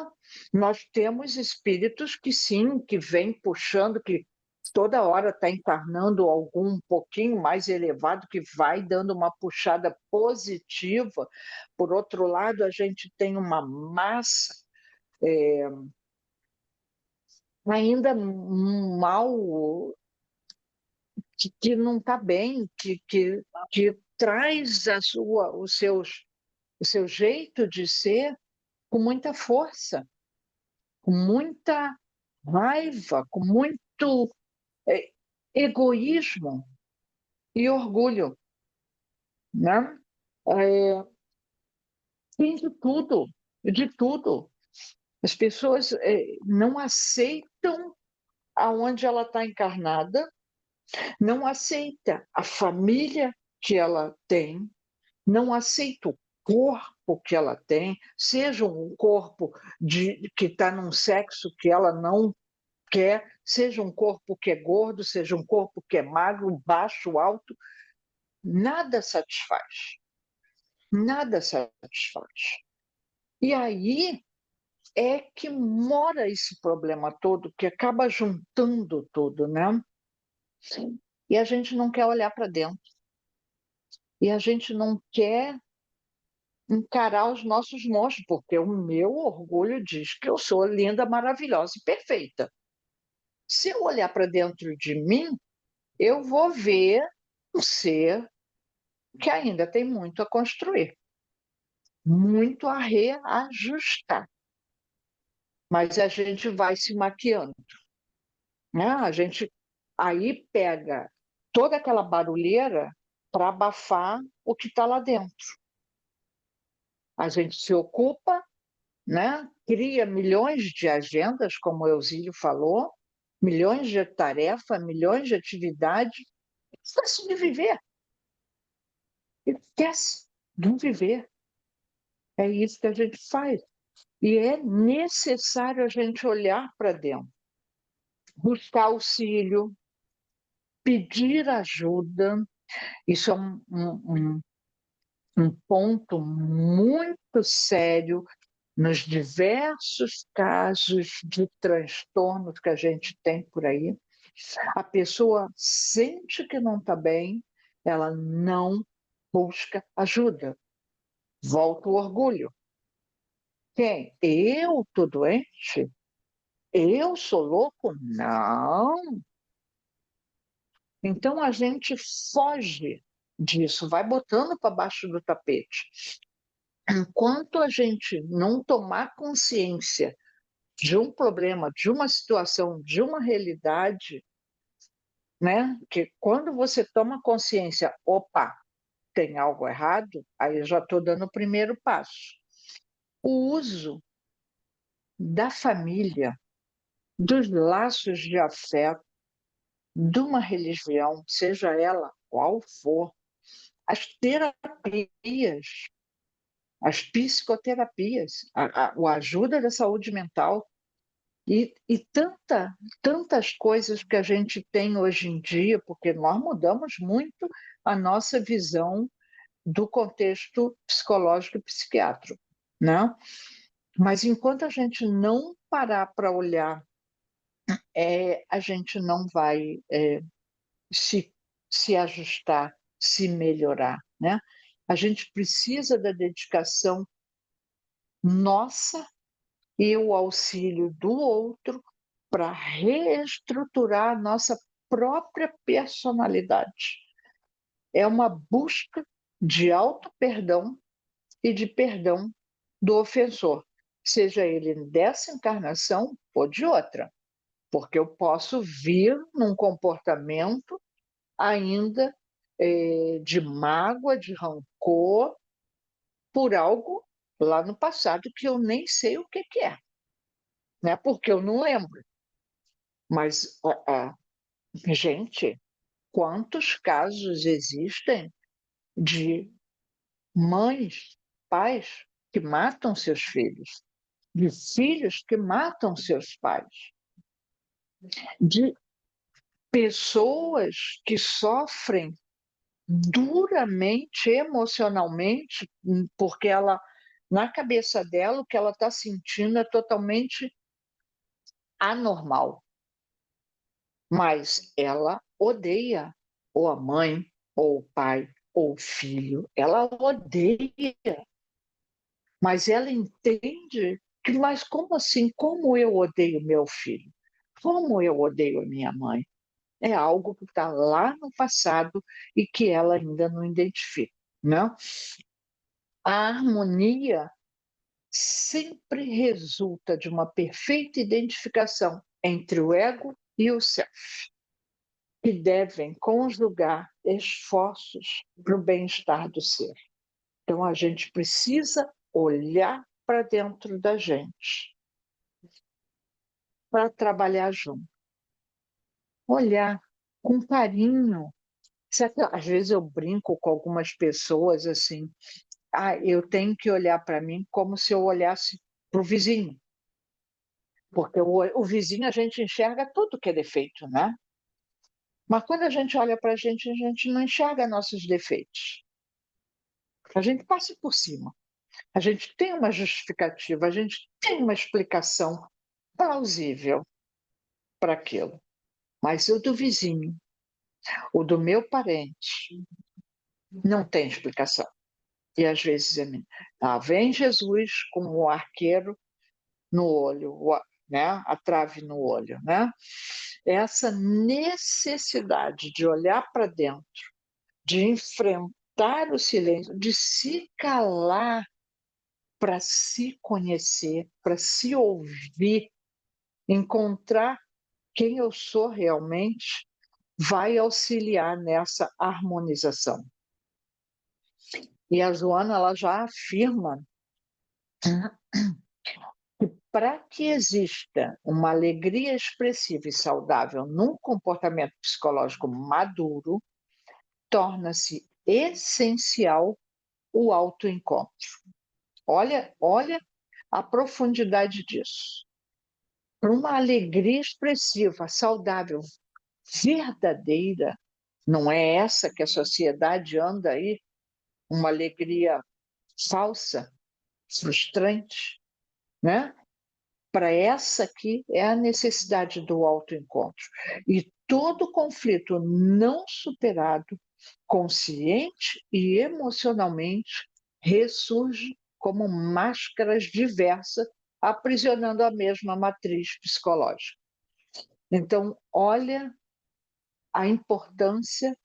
Speaker 1: Nós temos espíritos que sim, que vêm puxando, que toda hora está encarnando algum um pouquinho mais elevado, que vai dando uma puxada positiva. Por outro lado, a gente tem uma massa ainda mal, que não está bem, que traz o seu jeito de ser com muita força, com muita raiva, com muito é, egoísmo e orgulho, né? É, tem de tudo, de tudo. As pessoas não aceitam aonde ela está encarnada, não aceita a família que ela tem, não aceita o corpo que ela tem, seja um corpo que está num sexo que ela não quer, seja um corpo que é gordo, seja um corpo que é magro, baixo, alto, nada satisfaz. Nada satisfaz. E aí é que mora esse problema todo, que acaba juntando tudo, né? E a gente não quer olhar para dentro. E a gente não quer encarar os nossos monstros, porque o meu orgulho diz que eu sou linda, maravilhosa e perfeita. Se eu olhar para dentro de mim, eu vou ver um ser que ainda tem muito a construir, muito a reajustar. Mas a gente vai se maquiando, né? A gente aí pega toda aquela barulheira para abafar o que está lá dentro. A gente se ocupa, né? Cria milhões de agendas, como o Eusílio falou, milhões de tarefas, milhões de atividades, esquece de viver. Esquece de viver. É isso que a gente faz. E é necessário a gente olhar para dentro, buscar auxílio, pedir ajuda. Isso é um ponto muito sério nos diversos casos de transtornos que a gente tem por aí. A pessoa sente que não está bem, ela não busca ajuda. Volta o orgulho. Quem? Eu estou doente? Eu sou louco? Não. Então a gente foge disso, vai botando para baixo do tapete. Enquanto a gente não tomar consciência de um problema, de uma situação, de uma realidade, né? Que quando você toma consciência, opa, tem algo errado, aí eu já estou dando o primeiro passo. O uso da família, dos laços de afeto, de uma religião, seja ela qual for, as terapias, as psicoterapias, a ajuda da saúde mental e tantas coisas que a gente tem hoje em dia, porque nós mudamos muito a nossa visão do contexto psicológico e psiquiátrico, né? Mas enquanto a gente não parar para olhar, a gente não vai se, se ajustar, se melhorar, né? A gente precisa da dedicação nossa e o auxílio do outro para reestruturar a nossa própria personalidade. É uma busca de auto-perdão e de perdão do ofensor, seja ele dessa encarnação ou de outra. porque eu posso vir num comportamento ainda de mágoa, de rancor, por algo lá no passado que eu nem sei o que é, né? Porque eu não lembro. Mas, gente, quantos casos existem de mães, pais que matam seus filhos, de filhos que matam seus pais, de pessoas que sofrem duramente, emocionalmente, porque ela, na cabeça dela, o que ela está sentindo é totalmente anormal. Mas ela odeia ou a mãe, ou o pai, ou o filho. Ela odeia. Mas ela entende que, mas como assim? Como eu odeio meu filho? Como eu odeio a minha mãe? É algo que está lá no passado e que ela ainda não identifica, né? A harmonia sempre resulta de uma perfeita identificação entre o ego e o self, que devem conjugar esforços para o bem-estar do ser. Então, a gente precisa olhar para dentro da gente, para trabalhar junto. Olhar com carinho. Às vezes eu brinco com algumas pessoas assim, eu tenho que olhar para mim como se eu olhasse para o vizinho. Porque o vizinho a gente enxerga tudo que é defeito, né? Mas quando a gente olha para a gente não enxerga nossos defeitos. A gente passa por cima. A gente tem uma justificativa, a gente tem uma explicação plausível para aquilo. Mas o do vizinho, o do meu parente, não tem explicação. E às vezes vem Jesus com o arqueiro no olho, né? A trave no olho, né? Essa necessidade de olhar para dentro, de enfrentar o silêncio, de se calar para se conhecer, para se ouvir, encontrar quem eu sou realmente, vai auxiliar nessa harmonização. E a Joana ela já afirma que para que exista uma alegria expressiva e saudável num comportamento psicológico maduro, torna-se essencial o autoencontro. Olha a profundidade disso. Para uma alegria expressiva, saudável, verdadeira, não é essa que a sociedade anda aí, uma alegria falsa, frustrante, né? Para essa aqui é a necessidade do autoencontro. E todo conflito não superado, consciente e emocionalmente, ressurge como máscaras diversas, aprisionando a mesma matriz psicológica. Então, olha a importância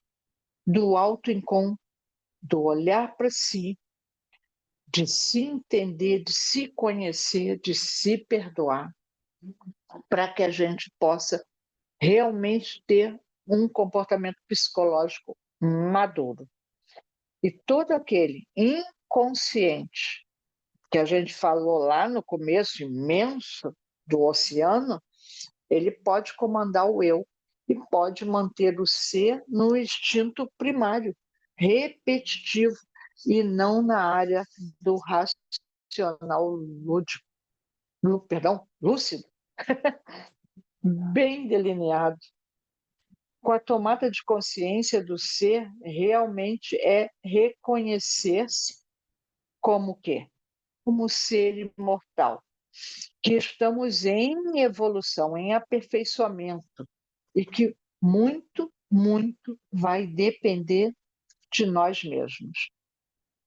Speaker 1: do autoencontro, do olhar para si, de se entender, de se conhecer, de se perdoar, para que a gente possa realmente ter um comportamento psicológico maduro. E todo aquele inconsciente que a gente falou lá no começo, imenso, do oceano, ele pode comandar o eu e pode manter o ser no instinto primário, repetitivo, e não na área do racional lúdico, lúcido, bem delineado. Com a tomada de consciência do ser, realmente é reconhecer-se como o quê? Como ser imortal, que estamos em evolução, em aperfeiçoamento, e que muito, muito vai depender de nós mesmos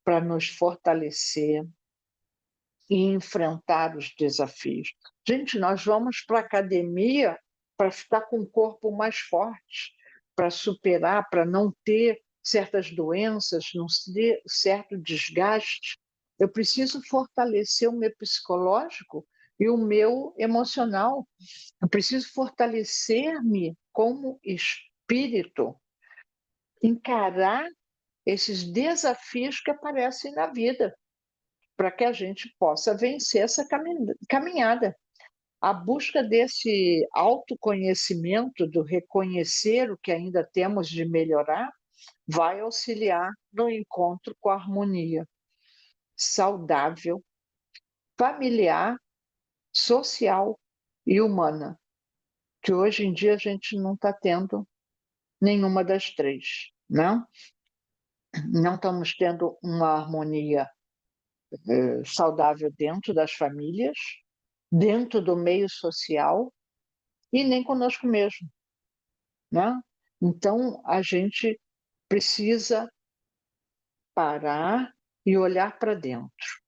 Speaker 1: para nos fortalecer e enfrentar os desafios. Gente, nós vamos para a academia para ficar com o corpo mais forte, para superar, para não ter certas doenças, não ter certo desgaste. Eu preciso fortalecer o meu psicológico e o meu emocional. Eu preciso fortalecer-me como espírito, encarar esses desafios que aparecem na vida, para que a gente possa vencer essa caminhada. A busca desse autoconhecimento, do reconhecer o que ainda temos de melhorar, vai auxiliar no encontro com a harmonia saudável, familiar, social e humana, que hoje em dia a gente não está tendo nenhuma das três, não? Não estamos tendo uma harmonia saudável dentro das famílias, dentro do meio social e nem conosco mesmo, né? Então, a gente precisa parar e olhar para dentro.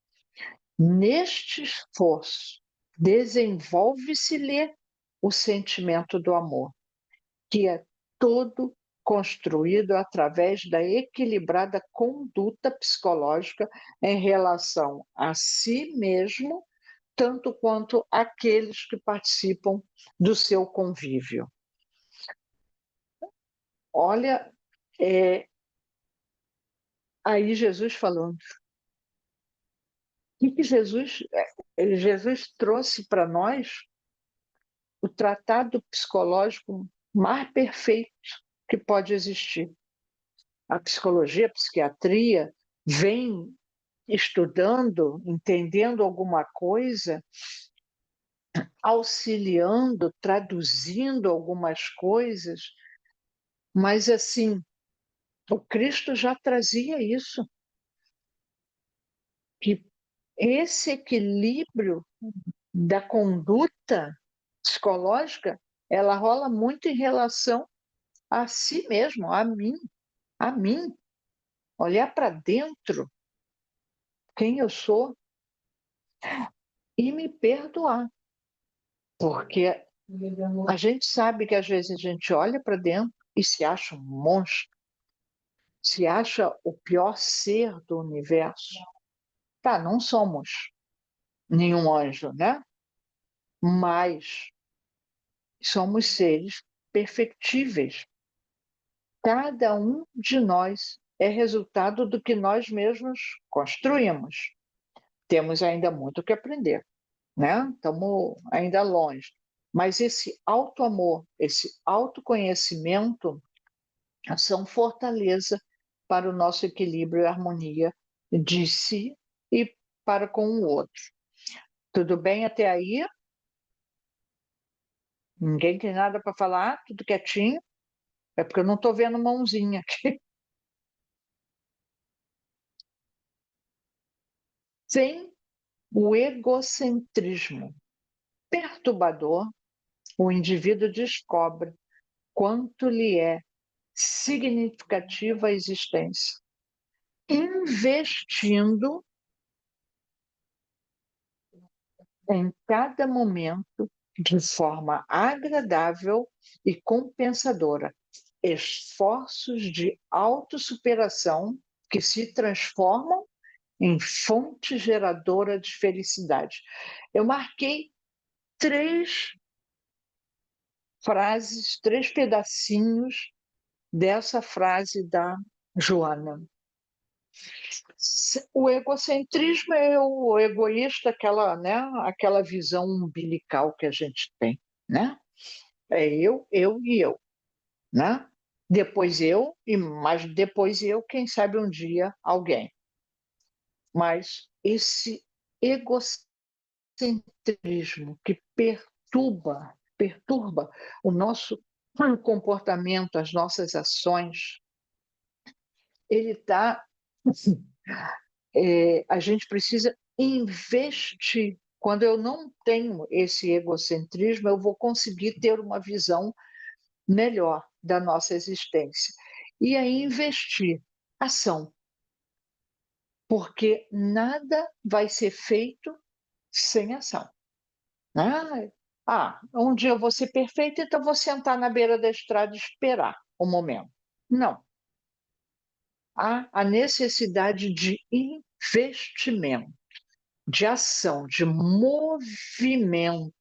Speaker 1: Neste esforço, desenvolve-se-lhe o sentimento do amor, que é todo construído através da equilibrada conduta psicológica em relação a si mesmo, tanto quanto aqueles que participam do seu convívio. Olha, aí Jesus falando. O que Jesus trouxe para nós o tratado psicológico mais perfeito que pode existir. A psicologia, a psiquiatria vem estudando, entendendo alguma coisa, auxiliando, traduzindo algumas coisas, mas assim, o Cristo já trazia isso, que esse equilíbrio da conduta psicológica, ela rola muito em relação a si mesmo, a mim, olhar para dentro, quem eu sou, e me perdoar. Porque a gente sabe que às vezes a gente olha para dentro e se acha um monstro, se acha o pior ser do universo. Tá, não somos nenhum anjo, né? Mas somos seres perfectíveis. Cada um de nós é resultado do que nós mesmos construímos. Temos ainda muito que aprender, né? Estamos ainda longe. Mas esse auto-amor, esse autoconhecimento são fortaleza para o nosso equilíbrio e harmonia de si e para com o outro. Tudo bem até aí? Ninguém tem nada para falar? Tudo quietinho? É porque eu não estou vendo mãozinha aqui. Sem o egocentrismo perturbador, o indivíduo descobre quanto lhe é significativa a existência, investindo em cada momento de forma agradável e compensadora, esforços de autossuperação que se transformam em fonte geradora de felicidade. Eu marquei 3 frases, 3 pedacinhos dessa frase da Joana. O egocentrismo é o egoísta, aquela visão umbilical que a gente tem, né? É eu e eu, né? Depois eu, mas depois eu, quem sabe um dia alguém. Mas esse egocentrismo que perturba o nosso comportamento, as nossas ações, ele está a gente precisa investir. Quando eu não tenho esse egocentrismo, eu vou conseguir ter uma visão melhor da nossa existência. E aí investir ação, porque nada vai ser feito sem ação. Né? Um dia eu vou ser perfeita, então vou sentar na beira da estrada e esperar o momento. Não. Há a necessidade de investimento. de ação, de movimento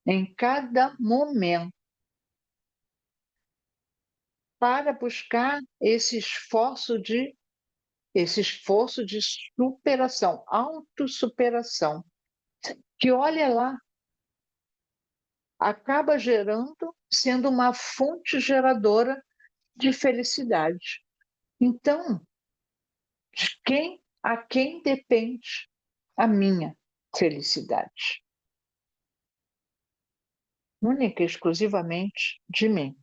Speaker 1: em cada momento para buscar esse esforço de superação, autossuperação, que olha lá, acaba sendo uma fonte geradora de felicidade. Então, a quem depende a minha felicidade? Única e exclusivamente de mim.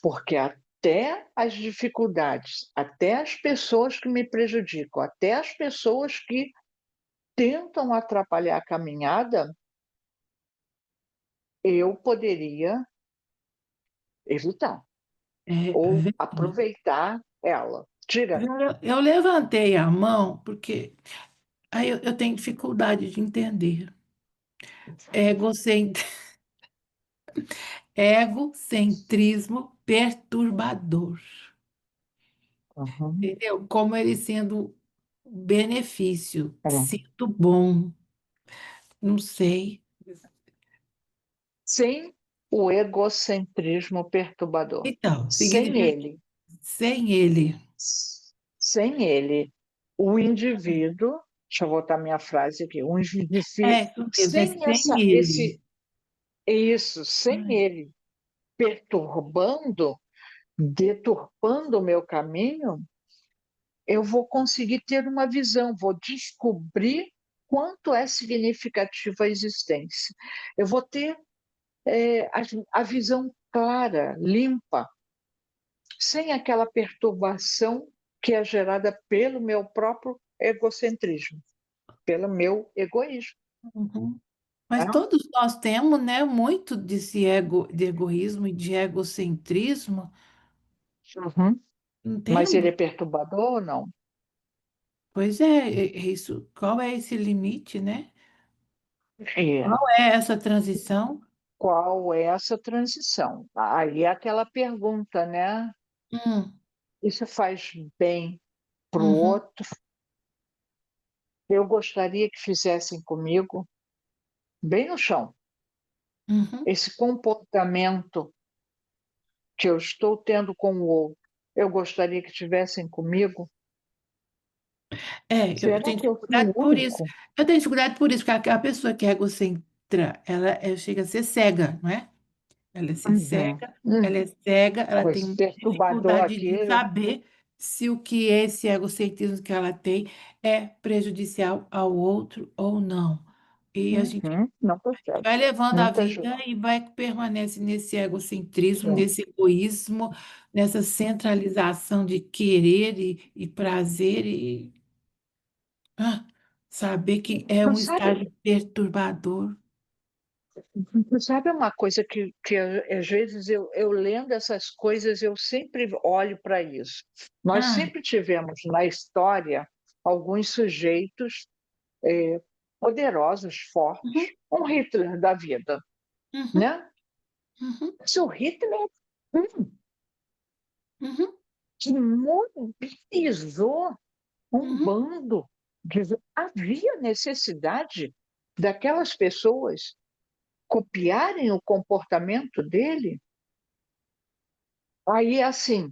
Speaker 1: Porque até as dificuldades, até as pessoas que me prejudicam, até as pessoas que tentam atrapalhar a caminhada, eu poderia evitar ou
Speaker 3: verdade.
Speaker 1: aproveitar ela. Diga.
Speaker 3: Eu levantei a mão porque aí eu tenho dificuldade de entender. Egocent... Egocentrismo perturbador.
Speaker 1: Uhum.
Speaker 3: Entendeu? Como ele sendo benefício,
Speaker 1: É.
Speaker 3: sendo bom, não sei.
Speaker 1: Sem o egocentrismo perturbador.
Speaker 3: Então,
Speaker 1: Sem
Speaker 3: significa
Speaker 1: ele,
Speaker 3: sem ele.
Speaker 1: sem ele, o indivíduo, deixa eu voltar minha frase aqui, o indivíduo,
Speaker 3: É isso mesmo, é
Speaker 1: sem
Speaker 3: sem ele.
Speaker 1: sem
Speaker 3: Ai,
Speaker 1: ele perturbando, deturpando o meu caminho, eu vou conseguir ter uma visão, vou descobrir quanto é significativa a existência. Eu vou ter a visão clara, limpa, sem aquela perturbação que é gerada pelo meu próprio egocentrismo, pelo meu egoísmo.
Speaker 3: uhum. Mas
Speaker 1: Né?
Speaker 3: todos nós temos, né, muito desse de egoísmo e de egocentrismo.
Speaker 1: Uhum.
Speaker 3: Não
Speaker 1: Mas ele é
Speaker 3: temos?
Speaker 1: perturbador ou não?
Speaker 3: Pois é isso. Qual é esse limite, né?
Speaker 1: É.
Speaker 3: Qual é essa transição?
Speaker 1: Qual é essa transição? Aí é aquela pergunta, né?
Speaker 3: Hum,
Speaker 1: Isso faz bem para o
Speaker 3: uhum,
Speaker 1: outro? Eu gostaria que fizessem comigo, bem no chão,
Speaker 3: uhum.
Speaker 1: esse comportamento que eu estou tendo com o outro. Eu gostaria que tivessem comigo.
Speaker 3: Eu
Speaker 1: Será
Speaker 3: tenho
Speaker 1: que eu fui o
Speaker 3: dificuldade por isso.
Speaker 1: único?
Speaker 3: Eu tenho dificuldade por isso, porque a pessoa que é egocentra, ela chega a ser cega, não é? Ela se
Speaker 1: Uhum.
Speaker 3: cega, ela é cega, ela
Speaker 1: Com
Speaker 3: tem
Speaker 1: esse
Speaker 3: muita
Speaker 1: perturbador
Speaker 3: dificuldade
Speaker 1: aqui.
Speaker 3: de saber se o que é esse egocentrismo que ela tem é prejudicial ao outro ou não. E a gente
Speaker 1: Uhum. Não percebe.
Speaker 3: vai levando a
Speaker 1: Muita gente.
Speaker 3: vida e vai permanece nesse egocentrismo,
Speaker 1: É.
Speaker 3: nesse egoísmo, nessa centralização de querer e prazer e ah, saber que é
Speaker 1: Não
Speaker 3: um
Speaker 1: sabe,
Speaker 3: estágio perturbador.
Speaker 1: não sabe uma coisa que às vezes eu lendo essas coisas, eu sempre olho para isso. Nós
Speaker 3: Ah,
Speaker 1: sempre tivemos na história alguns sujeitos poderosos,
Speaker 3: uhum,
Speaker 1: fortes, um Hitler da vida,
Speaker 3: uhum,
Speaker 1: né?
Speaker 3: uhum,
Speaker 1: Mas o Hitler
Speaker 3: uhum,
Speaker 1: que mobilizou um
Speaker 3: uhum.
Speaker 1: bando. Havia necessidade daquelas pessoas copiarem o comportamento dele? Aí, assim,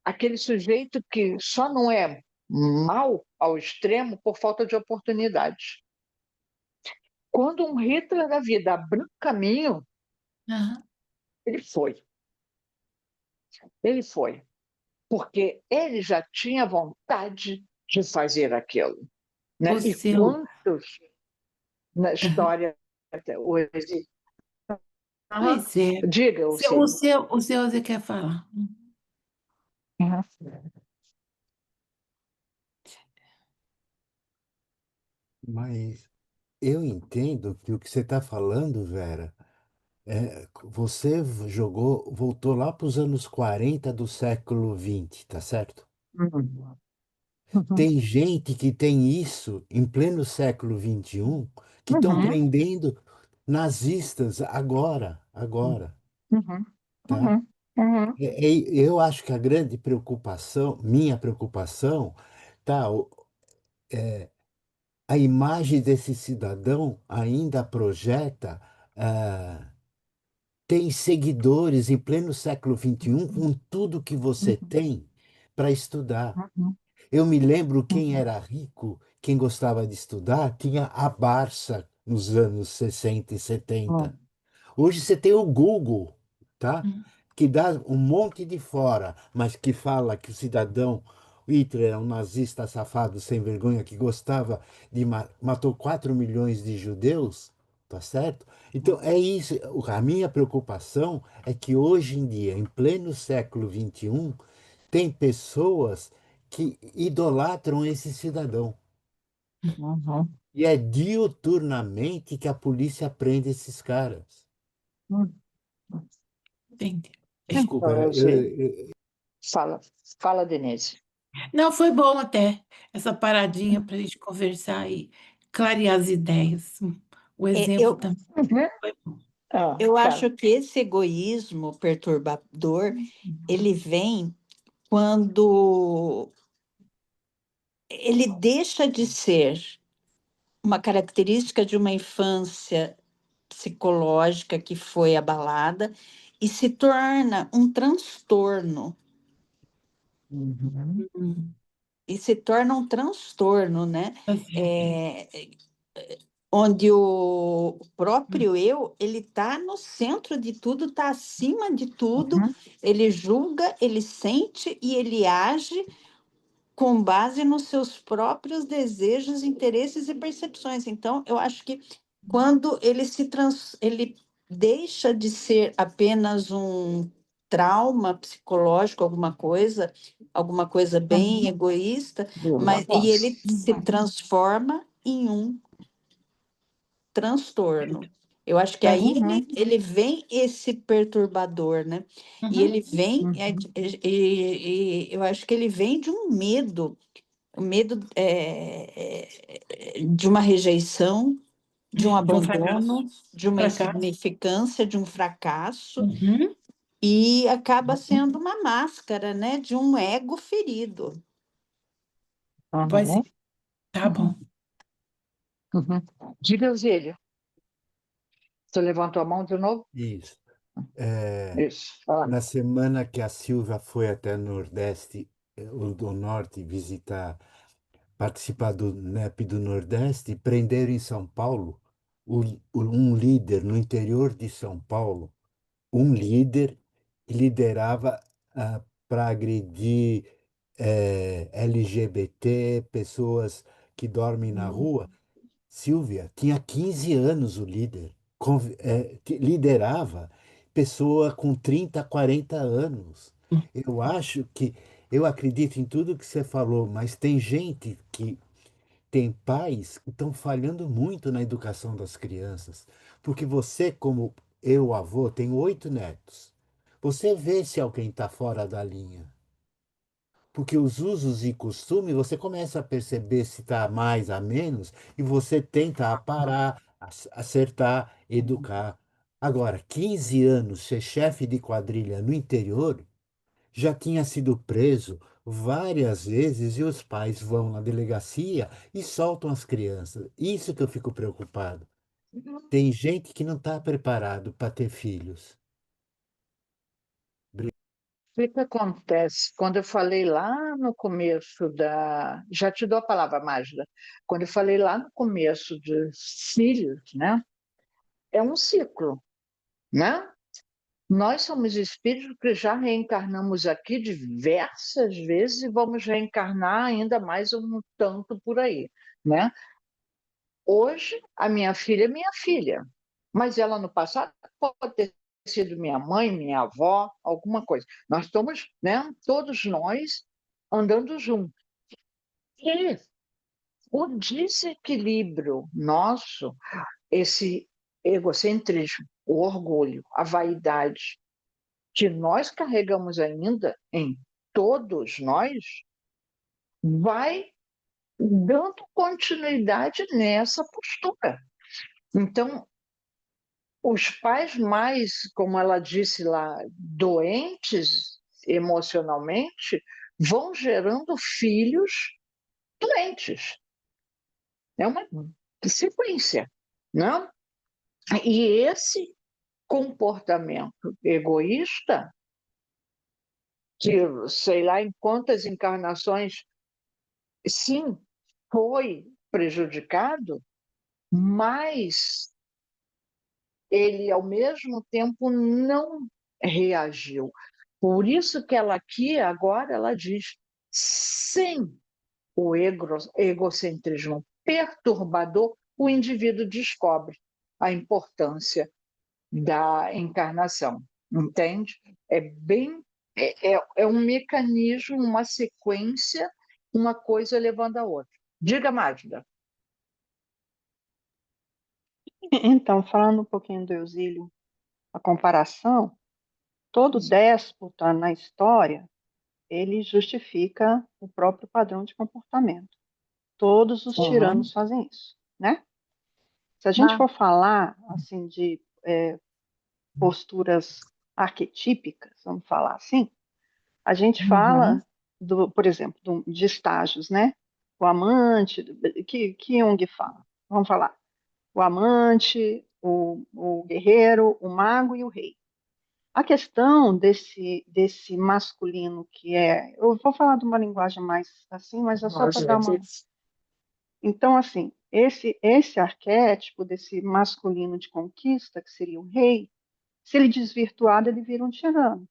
Speaker 1: aquele sujeito que só não é mal ao extremo por falta de oportunidade. Quando um Hitler da vida abriu caminho,
Speaker 3: Aham.
Speaker 1: ele foi. Ele foi. Porque ele já tinha vontade de fazer aquilo.
Speaker 3: O
Speaker 1: Né? E
Speaker 3: seu,
Speaker 1: quantos na
Speaker 3: aham.
Speaker 1: história até hoje. Aham.
Speaker 3: Pois é.
Speaker 1: Diga,
Speaker 3: O
Speaker 1: Ocílio.
Speaker 3: seu, o seu você quer falar?
Speaker 1: Uhum.
Speaker 5: Mas eu entendo que o que você está falando, Vera, você voltou lá para os anos 40 do século XX, tá certo?
Speaker 1: Uhum. Uhum.
Speaker 5: Tem gente que tem isso em pleno século XXI, que estão
Speaker 1: Uhum.
Speaker 5: prendendo nazistas agora,
Speaker 1: Uhum.
Speaker 5: tá?
Speaker 1: Uhum. Uhum.
Speaker 5: Eu acho que a grande preocupação, minha preocupação, tá? a imagem desse cidadão ainda projeta, tem seguidores em pleno século XXI com tudo que você tem para estudar.
Speaker 1: Uhum.
Speaker 5: Eu me lembro quem era rico, quem gostava de estudar, tinha a Barça nos anos 60 e 70. Hoje você tem o Google, tá?
Speaker 3: Hum.
Speaker 5: Que dá um monte de fora, mas que fala que o cidadão Hitler é um nazista safado sem vergonha que gostava de matou 4 milhões de judeus, tá certo? Então é isso. A minha preocupação é que hoje em dia, em pleno século XXI, tem pessoas que idolatram esse cidadão.
Speaker 1: Uhum.
Speaker 5: E é diuturnamente que a polícia prende esses caras.
Speaker 1: Uhum.
Speaker 3: Entendi.
Speaker 5: Desculpa,
Speaker 1: Então, fala, fala, Denise.
Speaker 3: Não, foi bom até essa paradinha para a gente conversar e clarear as ideias. O exemplo
Speaker 2: Eu,
Speaker 3: também
Speaker 1: Uhum.
Speaker 3: foi bom.
Speaker 2: eu
Speaker 1: Fala.
Speaker 2: acho que esse egoísmo perturbador, ele vem quando ele deixa de ser uma característica de uma infância psicológica que foi abalada e se torna um transtorno.
Speaker 1: Uhum.
Speaker 3: Hum,
Speaker 2: E se torna um transtorno, né?
Speaker 3: tá certo.
Speaker 2: Onde o próprio eu, ele está no centro de tudo, está acima de tudo,
Speaker 1: Uhum.
Speaker 2: ele julga, ele sente e ele age com base nos seus próprios desejos, interesses e percepções. Então, eu acho que quando ele deixa de ser apenas um trauma psicológico, alguma coisa bem egoísta, e ele se transforma em um transtorno. Eu acho que aí
Speaker 1: Uhum.
Speaker 2: ele vem esse perturbador, né? E
Speaker 3: Uhum.
Speaker 2: ele vem,
Speaker 1: Uhum.
Speaker 2: eu acho que ele vem de um medo de uma rejeição, de um
Speaker 3: De um fracasso.
Speaker 2: abandono, de uma
Speaker 3: Fracasso.
Speaker 2: insignificância, de um fracasso,
Speaker 3: Uhum.
Speaker 2: e acaba sendo uma máscara, né, de um ego ferido.
Speaker 3: Pode ser.
Speaker 1: Uhum.
Speaker 3: Tá bom.
Speaker 1: Uhum. Diga, Zílio. Você levantou a mão de novo?
Speaker 5: isso.
Speaker 1: Isso. Fala.
Speaker 5: Na semana que a Silvia foi até o Nordeste, o do Norte, participar do NEP do Nordeste, prenderam em São Paulo um líder no interior de São Paulo, um líder que liderava para agredir LGBT, pessoas que dormem na rua. Silvia tinha 15 anos o líder, liderava pessoa com 30, 40 anos. Eu acho que, eu acredito em tudo que você falou, mas tem gente que tem pais que estão falhando muito na educação das crianças, porque você, como eu, avô, tenho 8 netos. Você vê se alguém está fora da linha. Porque os usos e costumes, você começa a perceber se está a mais, a menos, e você tenta aparar, acertar, educar. Agora, 15 anos ser chefe de quadrilha no interior, já tinha sido preso várias vezes e os pais vão na delegacia e soltam as crianças. Isso que eu fico preocupado. Tem gente que não está preparado para ter filhos.
Speaker 1: O que acontece? Quando eu falei lá no começo da. Já te dou a palavra, Magda. Quando eu falei lá no começo de filhos, né? É um ciclo, né? Nós somos espíritos que já reencarnamos aqui diversas vezes e vamos reencarnar ainda mais um tanto por aí, né? Hoje, a minha filha é minha filha, mas ela no passado pode ter sido minha mãe, minha avó, alguma coisa. Nós estamos, né, todos nós andando juntos. E o desequilíbrio nosso, esse egocentrismo, o orgulho, a vaidade, que nós carregamos ainda em todos nós, vai dando continuidade nessa postura. Então, os pais mais, como ela disse lá, doentes emocionalmente, vão gerando filhos doentes. É uma sequência, não? E esse comportamento egoísta, que sei lá em quantas encarnações, sim, foi prejudicado, mas ele, ao mesmo tempo, não reagiu. Por isso que ela aqui, agora, ela diz, sem o egocentrismo perturbador, o indivíduo descobre a importância da encarnação, entende? É bem, é um mecanismo, uma sequência, uma coisa levando a outra. Diga, Magda.
Speaker 7: Então, falando um pouquinho do Eusílio, a comparação, todo déspota na história, ele justifica o próprio padrão de comportamento. Todos os tiranos fazem isso, né? Se a gente for falar, assim, de posturas arquetípicas, vamos falar assim, a gente fala, por exemplo, de estágios, né? O amante, que Jung fala. Vamos falar. O amante, o guerreiro, o mago e o rei. A questão desse masculino que é... Eu vou falar de uma linguagem mais assim, mas é só para dar uma... Então, assim, esse arquétipo desse masculino de conquista, que seria o rei, se ele desvirtuado, ele vira um tirano.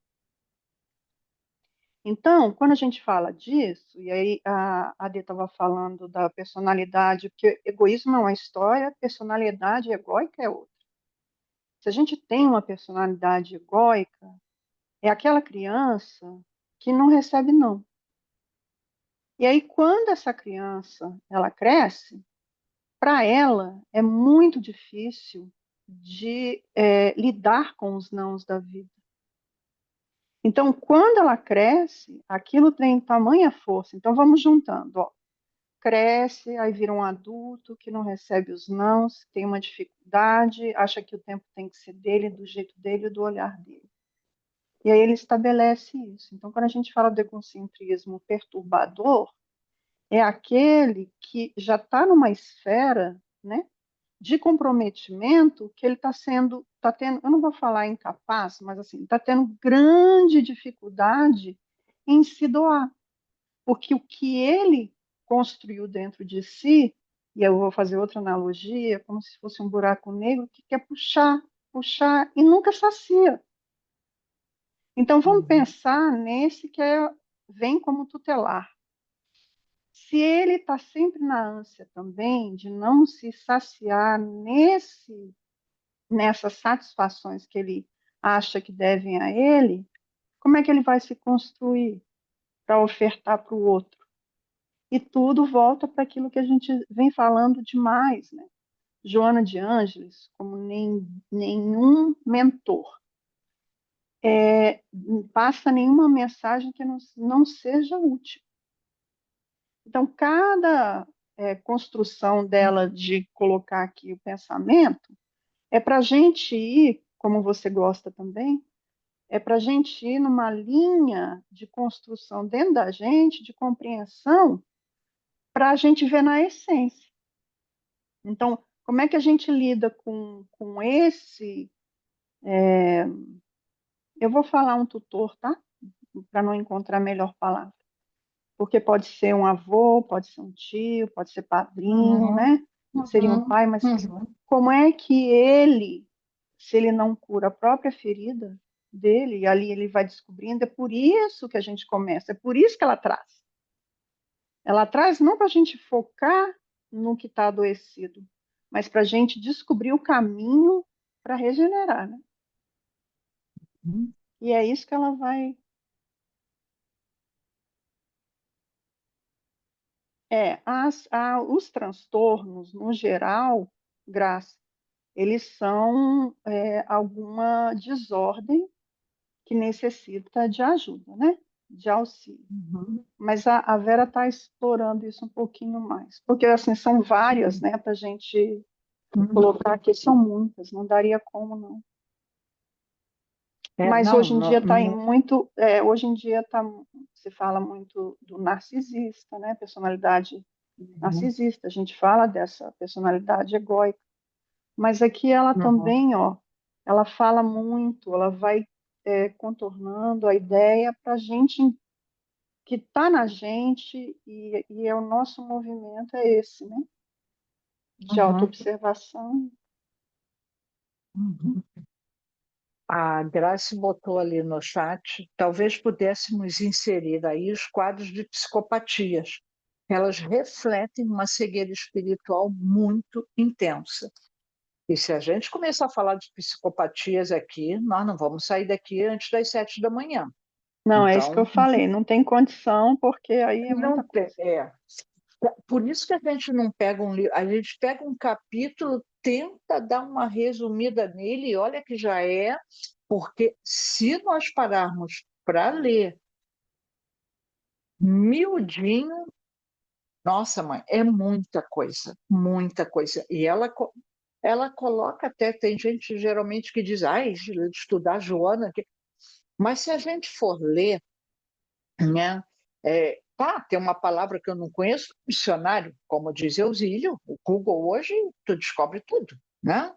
Speaker 7: Então, quando a gente fala disso, e aí a Ade estava falando da personalidade, porque egoísmo é uma história, personalidade egóica é outra. Se a gente tem uma personalidade egóica, é aquela criança que não recebe não. E aí, quando essa criança ela cresce, para ela é muito difícil de lidar com os nãos da vida. Então, quando ela cresce, aquilo tem tamanha força. Então, vamos juntando. Ó. Cresce, aí vira um adulto que não recebe os nãos, tem uma dificuldade, acha que o tempo tem que ser dele, do jeito dele, do olhar dele. E aí ele estabelece isso. Então, quando a gente fala do egocentrismo perturbador, é aquele que já está numa esfera, né, de comprometimento que ele está tendo, eu não vou falar incapaz, mas assim, está tendo grande dificuldade em se doar. Porque o que ele construiu dentro de si, e eu vou fazer outra analogia, como se fosse um buraco negro que quer puxar, puxar e nunca sacia. Então, vamos pensar nesse que vem como tutelar. Se ele está sempre na ânsia também de não se saciar nessas satisfações que ele acha que devem a ele, como é que ele vai se construir para ofertar para o outro? E tudo volta para aquilo que a gente vem falando demais, né? Joana de Ângeles, como nenhum mentor, passa nenhuma mensagem que não seja útil. Então, cada construção dela de colocar aqui o pensamento é para a gente ir, como você gosta também, é para a gente ir numa linha de construção dentro da gente, de compreensão, para a gente ver na essência. Então, como é que a gente lida com esse... eu vou falar um tutor, tá? Para não encontrar a melhor palavra. Porque pode ser um avô, pode ser um tio, pode ser padrinho, né? Seria um pai, mas como é que ele, se ele não cura a própria ferida dele, e ali ele vai descobrindo, é por isso que a gente começa, é por isso que ela traz. Ela traz não para a gente focar no que está adoecido, mas para a gente descobrir o caminho para regenerar, né? E é isso que ela vai... os transtornos, no geral, Graça, eles são alguma desordem que necessita de ajuda, né? De auxílio. Mas a Vera está explorando isso um pouquinho mais, porque assim são várias, né? Para a gente colocar aqui, são muitas, não daria como não. Mas
Speaker 1: Não,
Speaker 7: hoje em dia está
Speaker 1: não,
Speaker 7: hoje em dia se fala muito do narcisista, né? Personalidade narcisista. A gente fala dessa personalidade egóica, mas aqui ela também, ó, ela fala muito, ela vai contornando a ideia para a gente que está na gente e é o nosso movimento é esse, né? De autoobservação.
Speaker 1: A Grace botou ali no chat, talvez pudéssemos inserir aí os quadros de psicopatias. Elas refletem uma cegueira espiritual muito intensa. E se a gente começar a falar de psicopatias aqui, nós não vamos sair daqui antes das 7 da manhã.
Speaker 7: Não, é isso que eu
Speaker 1: Então,
Speaker 7: falei, não tem condição, porque aí é muita
Speaker 1: não tem,
Speaker 7: coisa.
Speaker 1: por isso que a gente não pega um livro, a gente pega um capítulo, tenta dar uma resumida nele, e olha que já é, porque se nós pararmos para ler miudinho, nossa, mãe, é muita coisa, muita coisa. E ela coloca até, tem gente geralmente que diz, ai, estudar Joana, mas se a gente for ler, né, tem uma palavra que eu não conheço, dicionário, como diz Eusílio, o Google hoje, tu descobre tudo, né?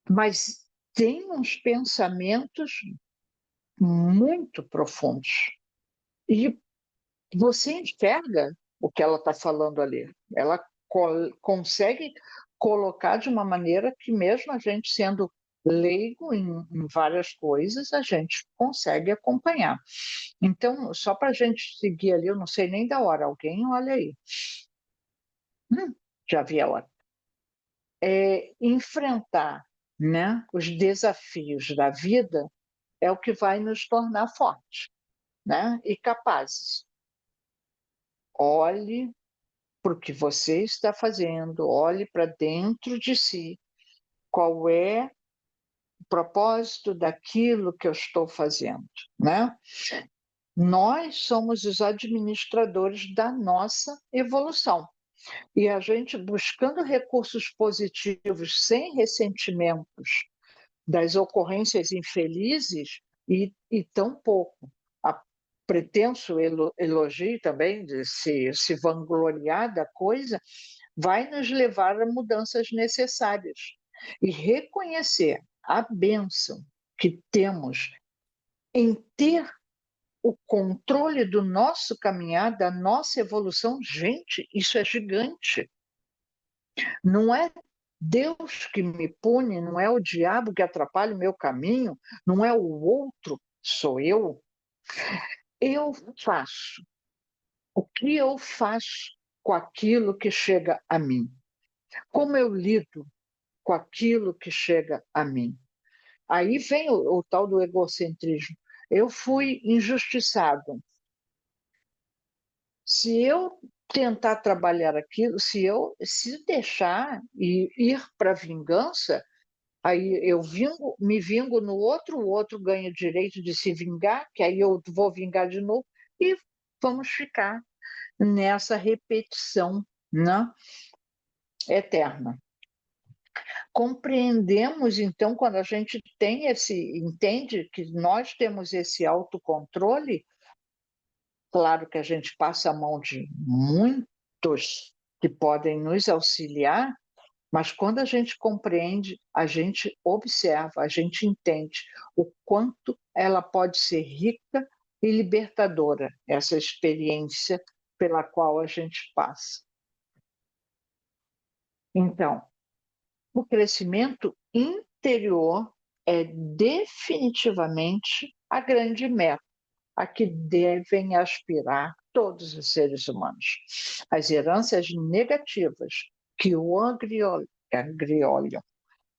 Speaker 1: Mas tem uns pensamentos muito profundos. E você enxerga o que ela está falando ali. Ela consegue colocar de uma maneira que, mesmo a gente sendo leigo em várias coisas, a gente consegue acompanhar. Então, só para a gente seguir ali, eu não sei nem da hora, alguém olha aí. Já vi a hora. Enfrentar, né, os desafios da vida é o que vai nos tornar fortes, né, e capazes. Olhe para o que você está fazendo, olhe para dentro de si. Qual é o propósito daquilo que eu estou fazendo, né? Nós somos os administradores da nossa evolução. E a gente buscando recursos positivos sem ressentimentos das ocorrências infelizes e tão pouco a pretenso elogio também de se vangloriar da coisa, vai nos levar a mudanças necessárias. E reconhecer a bênção que temos em ter o controle do nosso caminhar, da nossa evolução, gente, isso é gigante. Não é Deus que me pune, não é o diabo que atrapalha o meu caminho, não é o outro, sou eu. Eu faço. O que eu faço com aquilo que chega a mim? Como eu lido com aquilo que chega a mim? Aí vem o tal do egocentrismo. Eu fui injustiçado. Se eu tentar trabalhar aquilo, se deixar e ir para a vingança, aí eu me vingo no outro, o outro ganha o direito de se vingar, que aí eu vou vingar de novo, e vamos ficar nessa repetição, né, eterna. Compreendemos, então, quando a gente entende que nós temos esse autocontrole, claro que a gente passa a mão de muitos que podem nos auxiliar, mas quando a gente compreende, a gente observa, a gente entende o quanto ela pode ser rica e libertadora, essa experiência pela qual a gente passa. Então, o crescimento interior é definitivamente a grande meta a que devem aspirar todos os seres humanos. As heranças negativas que o agriolham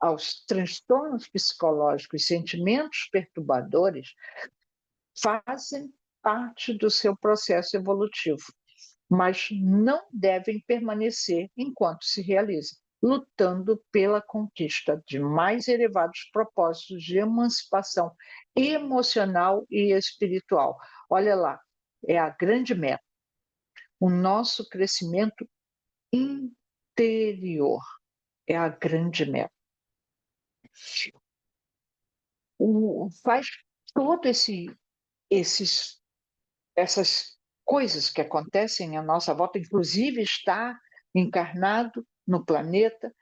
Speaker 1: aos transtornos psicológicos e sentimentos perturbadores fazem parte do seu processo evolutivo, mas não devem permanecer enquanto se realiza, lutando pela conquista de mais elevados propósitos de emancipação emocional e espiritual. Olha lá, é a grande meta, o nosso crescimento interior é a grande meta. Faz todo essas coisas que acontecem à nossa volta, inclusive estar encarnado no planeta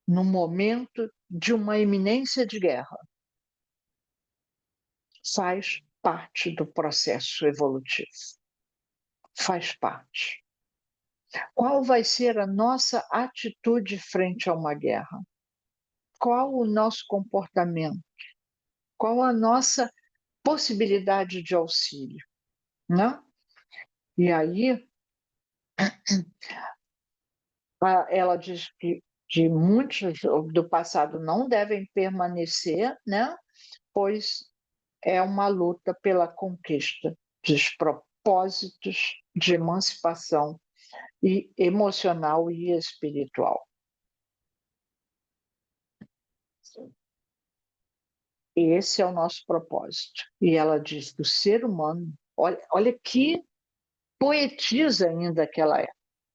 Speaker 1: no momento de uma iminência de guerra. Faz parte do processo evolutivo. Faz parte. Qual vai ser a nossa atitude frente a uma guerra? Qual o nosso comportamento? Qual a nossa possibilidade de auxílio? Né? E aí, ela diz que de muitos do passado não devem permanecer, né? Pois é uma luta pela conquista dos propósitos de emancipação e emocional e espiritual. Esse é o nosso propósito. E ela diz que o ser humano, olha que poetisa ainda que ela é.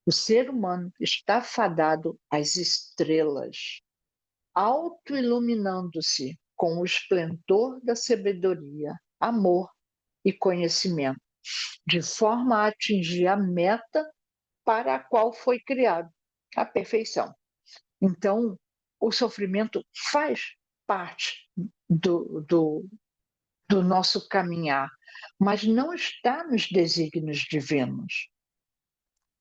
Speaker 1: O ser humano está fadado às estrelas, autoiluminando-se com o esplendor da sabedoria, amor e conhecimento, de forma a atingir a meta para a qual foi criado, a perfeição. Então, o sofrimento faz parte do nosso caminhar, mas não está nos desígnios divinos.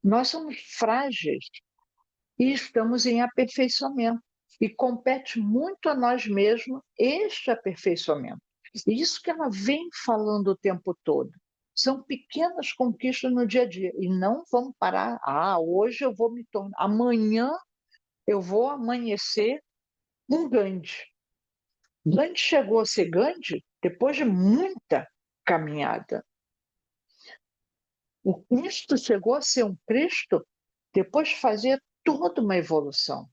Speaker 1: Nós somos frágeis e estamos em aperfeiçoamento. E compete muito a nós mesmos este aperfeiçoamento. Isso que ela vem falando o tempo todo. São pequenas conquistas no dia a dia. E não vamos parar. Hoje eu vou me tornar. Amanhã eu vou amanhecer um Gandhi. Gandhi chegou a ser Gandhi depois de muita caminhada. O Cristo chegou a ser um Cristo depois de fazer toda uma evolução.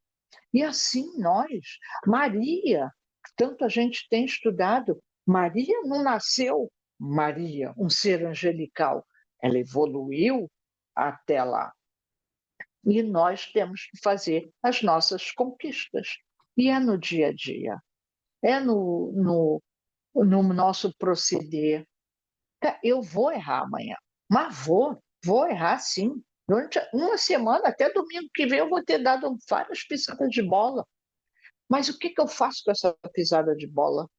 Speaker 1: E assim nós, Maria, tanto a gente tem estudado, Maria não nasceu Maria, um ser angelical, ela evoluiu até lá. E nós temos que fazer as nossas conquistas. E é no dia a dia, é no nosso proceder. Eu vou errar amanhã, mas vou errar sim. Durante uma semana, até domingo que vem, eu vou ter dado várias pisadas de bola. Mas o que eu faço com essa pisada de bola?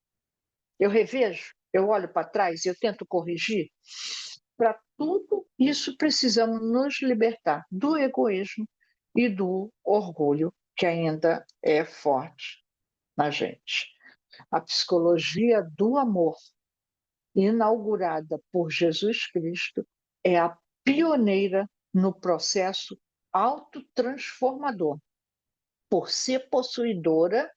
Speaker 1: Eu revejo, eu olho para trás, eu tento corrigir. Para tudo isso, precisamos nos libertar do egoísmo e do orgulho, que ainda é forte na gente. A psicologia do amor, inaugurada por Jesus Cristo, é a pioneira no processo autotransformador, por ser possuidora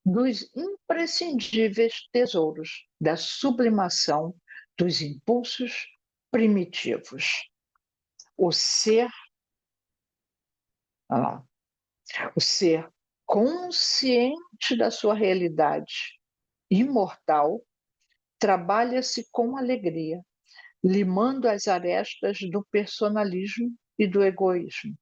Speaker 1: dos imprescindíveis tesouros da sublimação dos impulsos primitivos. O ser consciente da sua realidade imortal trabalha-se com alegria, limando as arestas do personalismo e do egoísmo,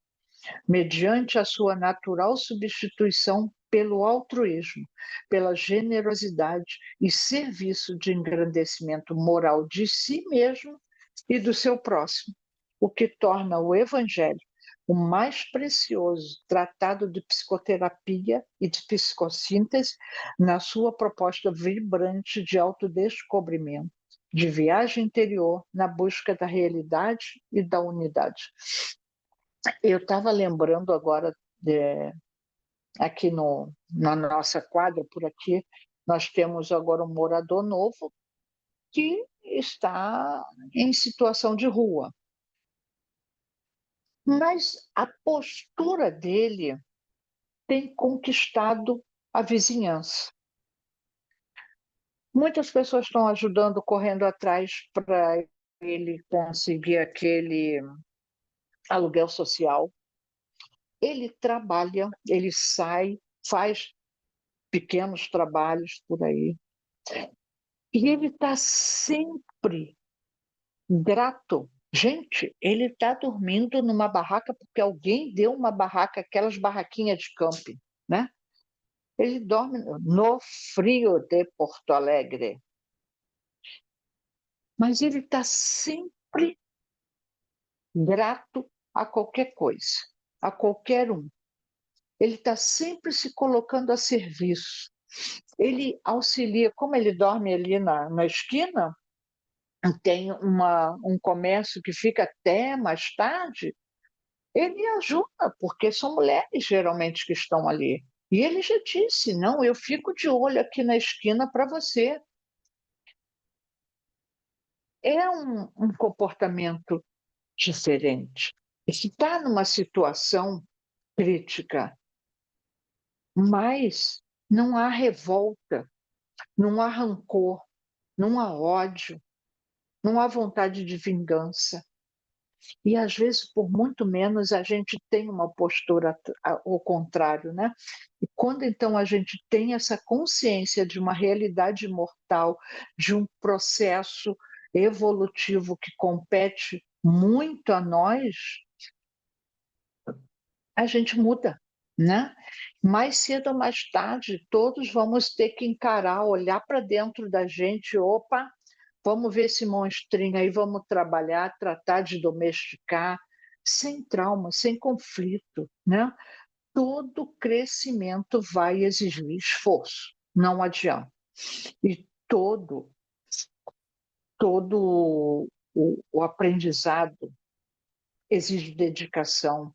Speaker 1: mediante a sua natural substituição pelo altruísmo, pela generosidade e serviço de engrandecimento moral de si mesmo e do seu próximo, o que torna o Evangelho o mais precioso tratado de psicoterapia e de psicossíntese na sua proposta vibrante de autodescobrimento, de viagem interior na busca da realidade e da unidade. Eu estava lembrando agora, aqui na nossa quadra, por aqui, nós temos agora um morador novo que está em situação de rua. Mas a postura dele tem conquistado a vizinhança. Muitas pessoas estão ajudando, correndo atrás para ele conseguir aquele aluguel social. Ele trabalha, ele sai, faz pequenos trabalhos por aí. E ele está sempre grato. Gente, ele está dormindo numa barraca porque alguém deu uma barraca, aquelas barraquinhas de camping, né? Ele dorme no frio de Porto Alegre. Mas ele está sempre sempre grato a qualquer coisa, a qualquer um. Ele está sempre se colocando a serviço. Ele auxilia, como ele dorme ali na esquina, tem um comércio que fica até mais tarde, ele ajuda, porque são mulheres geralmente que estão ali. E ele já disse: não, eu fico de olho aqui na esquina para você. É um comportamento diferente. Se está numa situação crítica, mas não há revolta, não há rancor, não há ódio, não há vontade de vingança. E às vezes, por muito menos, a gente tem uma postura ao contrário, né? E quando então a gente tem essa consciência de uma realidade mortal, de um processo evolutivo que compete muito a nós, a gente muda, né? Mais cedo ou mais tarde, todos vamos ter que encarar, olhar para dentro da gente, opa, vamos ver esse monstrinho aí, vamos trabalhar, tratar de domesticar, sem trauma, sem conflito, né? Todo crescimento vai exigir esforço, não adianta. E todo o aprendizado exige dedicação,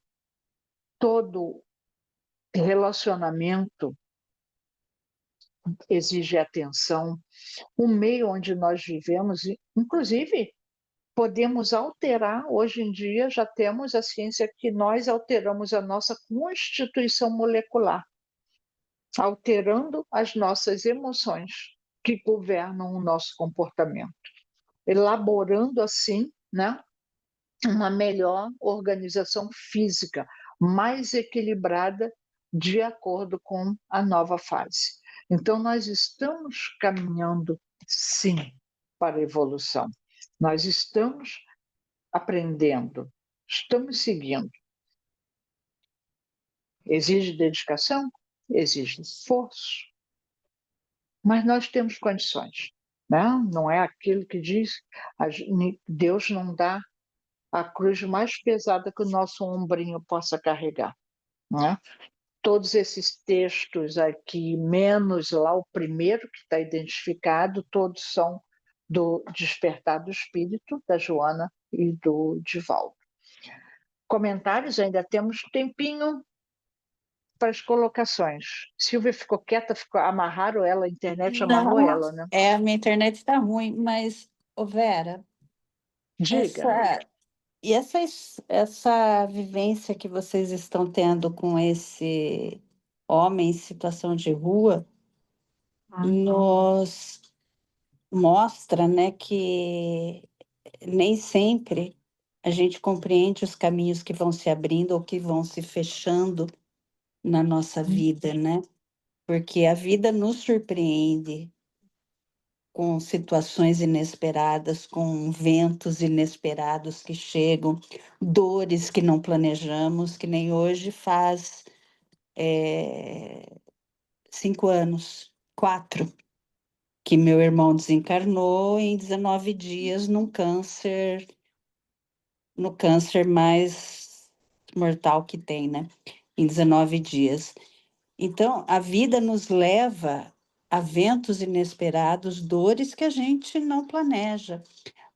Speaker 1: todo relacionamento exige atenção. O meio onde nós vivemos, inclusive, podemos alterar, hoje em dia já temos a ciência que nós alteramos a nossa constituição molecular, alterando as nossas emoções que governam o nosso comportamento, elaborando assim, né, uma melhor organização física, mais equilibrada de acordo com a nova fase. Então, nós estamos caminhando, sim, para a evolução. Nós estamos aprendendo, estamos seguindo. Exige dedicação, exige esforço, mas nós temos condições. Né? Não é aquilo que diz, Deus não dá a cruz mais pesada que o nosso ombrinho possa carregar. Né? Todos esses textos aqui, menos lá o primeiro que está identificado, todos são do Despertar do Espírito, da Joana e do Divaldo. Comentários, ainda temos tempinho para as colocações. Silvia ficou quieta, amarraram ela, a internet amarrou
Speaker 2: Não,
Speaker 1: ela, né?
Speaker 2: a minha internet está ruim, mas, ô Vera,
Speaker 1: Diga.
Speaker 2: essa vivência que vocês estão tendo com esse homem em situação de rua nos mostra, né, que nem sempre a gente compreende os caminhos que vão se abrindo ou que vão se fechando na nossa vida, né? Porque a vida nos surpreende com situações inesperadas, com ventos inesperados que chegam, dores que não planejamos, que nem hoje faz 5 anos, 4, que meu irmão desencarnou em 19 dias no câncer mais mortal que tem, né? Em 19 dias. Então, a vida nos leva a ventos inesperados, dores que a gente não planeja.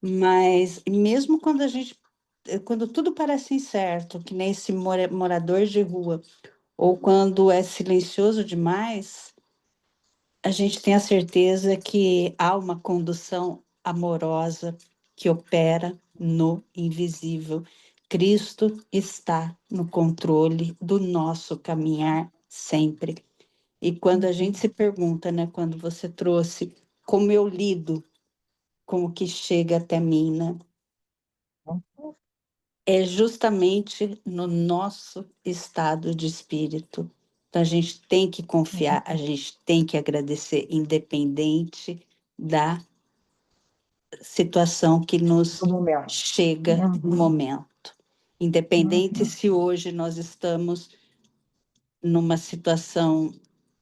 Speaker 2: Mas mesmo quando tudo parece incerto, que nem esse morador de rua, ou quando é silencioso demais, a gente tem a certeza que há uma condução amorosa que opera no invisível. Cristo está no controle do nosso caminhar sempre. E quando a gente se pergunta, né, quando você trouxe como eu lido com o que chega até mim, né? É justamente no nosso estado de espírito. Então, a gente tem que confiar, a gente tem que agradecer, independente da situação que nos chega no momento. Independente se hoje nós estamos numa situação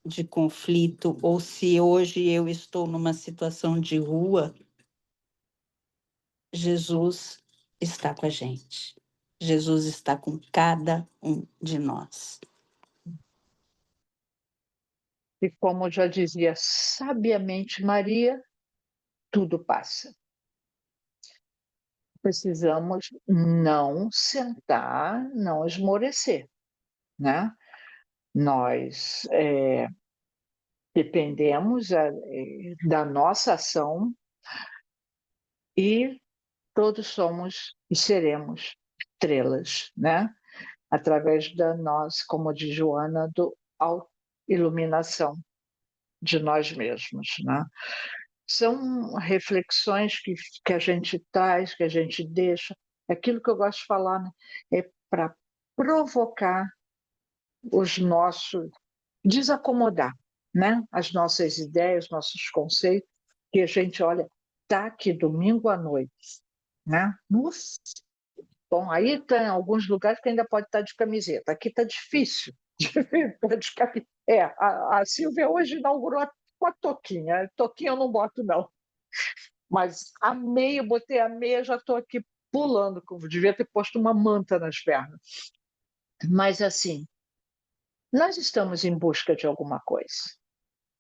Speaker 2: de conflito ou se hoje eu estou numa situação de rua, Jesus está com a gente. Jesus está com cada um de nós.
Speaker 1: E como já dizia sabiamente Maria, tudo passa. Precisamos não sentar, não esmorecer, né? Nós dependemos da nossa ação e todos somos e seremos estrelas, né? Através da nossa, como diz Joana, iluminação de nós mesmos, né? São reflexões que a gente traz, que a gente deixa. Aquilo que eu gosto de falar, né? É para provocar os nossos, desacomodar, né? As nossas ideias, nossos conceitos, que a gente olha, tá aqui domingo à noite, né? Nossa. Bom, aí tem alguns lugares que ainda pode estar de camiseta. Aqui está difícil de estar de camiseta. A Silvia hoje inaugurou com a toquinha. Toquinha eu não boto, não. Mas a meia, eu botei a meia, já estou aqui pulando, como devia ter posto uma manta nas pernas. Mas assim, nós estamos em busca de alguma coisa.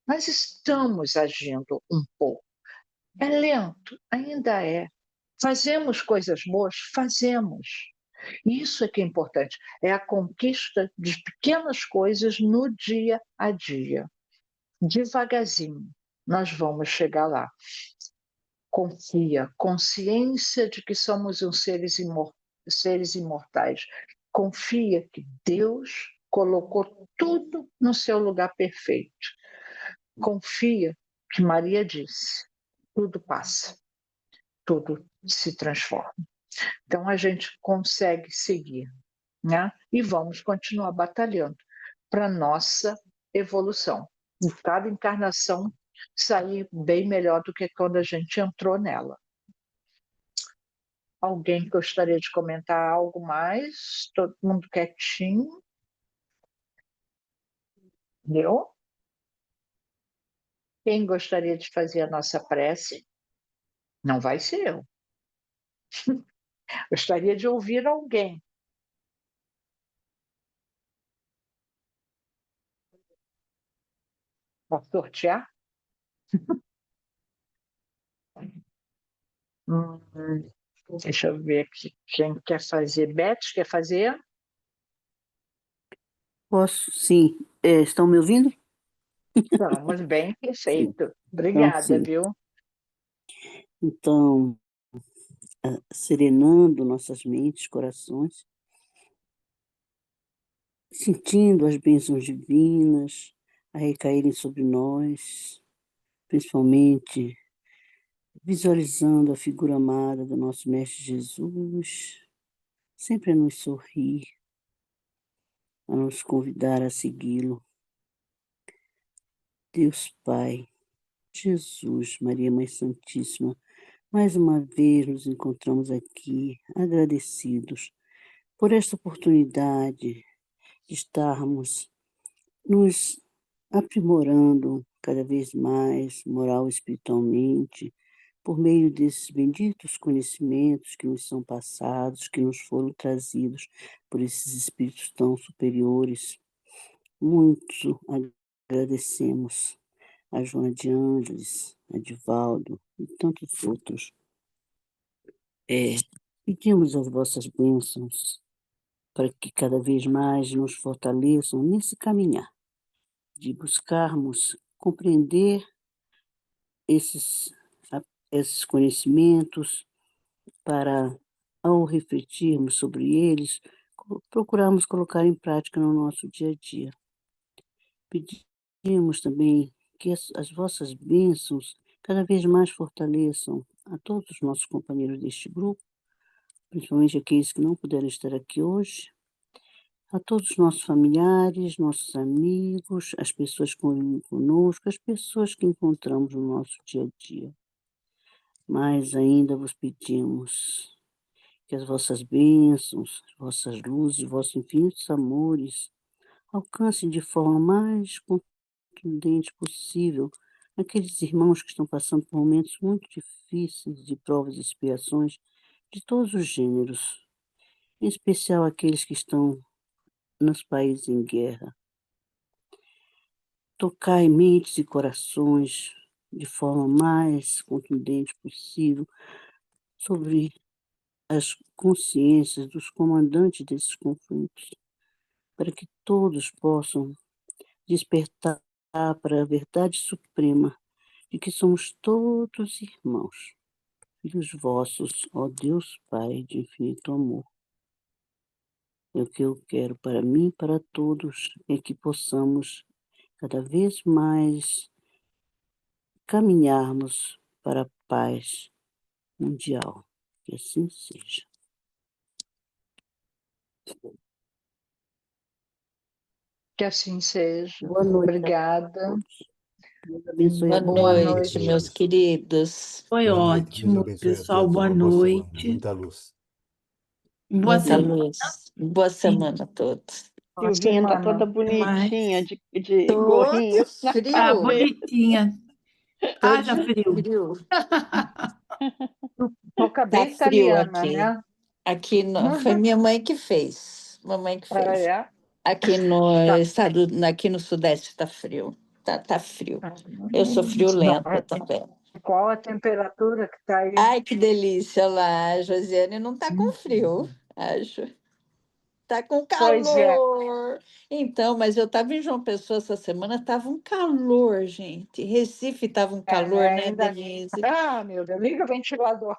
Speaker 1: Nós estamos agindo um pouco. É lento, ainda é. Fazemos coisas boas? Fazemos. Isso é que é importante, é a conquista de pequenas coisas no dia a dia. Devagarzinho, nós vamos chegar lá. Confia, consciência de que somos seres imortais. Confia que Deus colocou tudo no seu lugar perfeito. Confia que Maria disse, tudo passa, tudo se transforma. Então a gente consegue seguir, né? E vamos continuar batalhando para nossa evolução. E cada encarnação sair bem melhor do que quando a gente entrou nela. Alguém gostaria de comentar algo mais? Todo mundo quietinho? Deu? Quem gostaria de fazer a nossa prece? Não vai ser eu. Gostaria de ouvir alguém. Posso sortear? Deixa eu ver aqui. Quem quer fazer? Beth, quer fazer?
Speaker 8: Posso, sim. Estão me ouvindo?
Speaker 1: Vamos bem,
Speaker 8: Sim.
Speaker 1: perfeito.
Speaker 8: Então,
Speaker 1: Obrigada,
Speaker 8: sim.
Speaker 1: viu?
Speaker 8: Então, serenando nossas mentes, corações, sentindo as bênçãos divinas a recaírem sobre nós, principalmente visualizando a figura amada do nosso Mestre Jesus, sempre a nos sorrir, a nos convidar a segui-lo. Deus Pai, Jesus, Maria Mãe Santíssima, mais uma vez nos encontramos aqui agradecidos por esta oportunidade de estarmos nos aprimorando cada vez mais, moral e espiritualmente, por meio desses benditos conhecimentos que nos são passados, que nos foram trazidos por esses espíritos tão superiores. Muito agradecemos a Joana de Ângeles, a Divaldo e tantos outros. Pedimos as vossas bênçãos para que cada vez mais nos fortaleçam nesse caminhar, de buscarmos compreender esses conhecimentos para, ao refletirmos sobre eles, procurarmos colocar em prática no nosso dia a dia. Pedimos também que as vossas bênçãos cada vez mais fortaleçam a todos os nossos companheiros deste grupo, principalmente aqueles que não puderam estar aqui hoje, a todos os nossos familiares, nossos amigos, as pessoas que convivem conosco, as pessoas que encontramos no nosso dia a dia. Mas ainda vos pedimos que as vossas bênçãos, as vossas luzes, vossos infinitos amores alcancem de forma mais contundente possível aqueles irmãos que estão passando por momentos muito difíceis de provas e expiações, de todos os gêneros, em especial aqueles que estão nos países em guerra. Tocai mentes e corações de forma mais contundente possível sobre as consciências dos comandantes desses conflitos, para que todos possam despertar para a verdade suprema de que somos todos irmãos, filhos vossos, ó Deus Pai de infinito amor. E o que eu quero para mim e para todos é que possamos cada vez mais caminharmos para a paz mundial. Que assim seja.
Speaker 1: Que assim seja.
Speaker 8: Boa noite a
Speaker 1: Obrigada.
Speaker 8: todos. Deus abençoe
Speaker 2: Boa
Speaker 8: a
Speaker 1: Boa
Speaker 8: todos.
Speaker 2: noite,
Speaker 1: noite.
Speaker 2: meus queridos.
Speaker 3: Foi
Speaker 5: Boa noite, Deus
Speaker 3: ótimo,
Speaker 5: abençoe a
Speaker 3: pessoal.
Speaker 5: todos.
Speaker 3: Boa
Speaker 5: Uma boa semana,
Speaker 3: noite.
Speaker 5: muita luz.
Speaker 3: Boa
Speaker 2: Muita
Speaker 3: semana.
Speaker 2: luz. Boa semana a todos.
Speaker 1: Boa
Speaker 7: Silvinha tá toda
Speaker 1: semana.
Speaker 7: bonitinha
Speaker 3: Mais.
Speaker 7: de
Speaker 2: Todo
Speaker 7: gorrinho na
Speaker 3: Tá
Speaker 2: frio.
Speaker 3: bonitinha.
Speaker 2: Todo
Speaker 3: Haja frio.
Speaker 2: frio.
Speaker 1: Boca
Speaker 2: Tá
Speaker 1: bem
Speaker 2: frio
Speaker 1: italiana,
Speaker 2: aqui.
Speaker 1: né?
Speaker 2: Aqui foi minha mãe que fez. Mamãe que
Speaker 1: Ah,
Speaker 2: fez.
Speaker 1: é?
Speaker 2: Aqui no
Speaker 1: Tá.
Speaker 2: estado, aqui no Sudeste tá frio. Tá frio. Eu sou
Speaker 1: Não,
Speaker 2: friolenta também.
Speaker 1: qual a temperatura que está aí?
Speaker 2: Ai, que delícia lá. A Josiane não tá com frio, acho. Tá com
Speaker 1: Pois é.
Speaker 2: calor. Então, mas eu estava em João Pessoa essa semana, estava um calor, gente. Recife estava um calor, né,
Speaker 1: Ainda.
Speaker 2: Denise?
Speaker 1: Ah, meu Deus, liga o ventilador.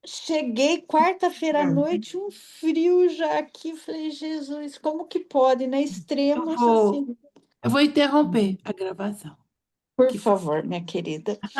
Speaker 2: Cheguei quarta-feira à noite, um frio já aqui. Falei, Jesus, como que pode, né? Extremos assim.
Speaker 3: Eu vou interromper a gravação.
Speaker 2: Por
Speaker 3: Que foi
Speaker 2: favor, minha querida.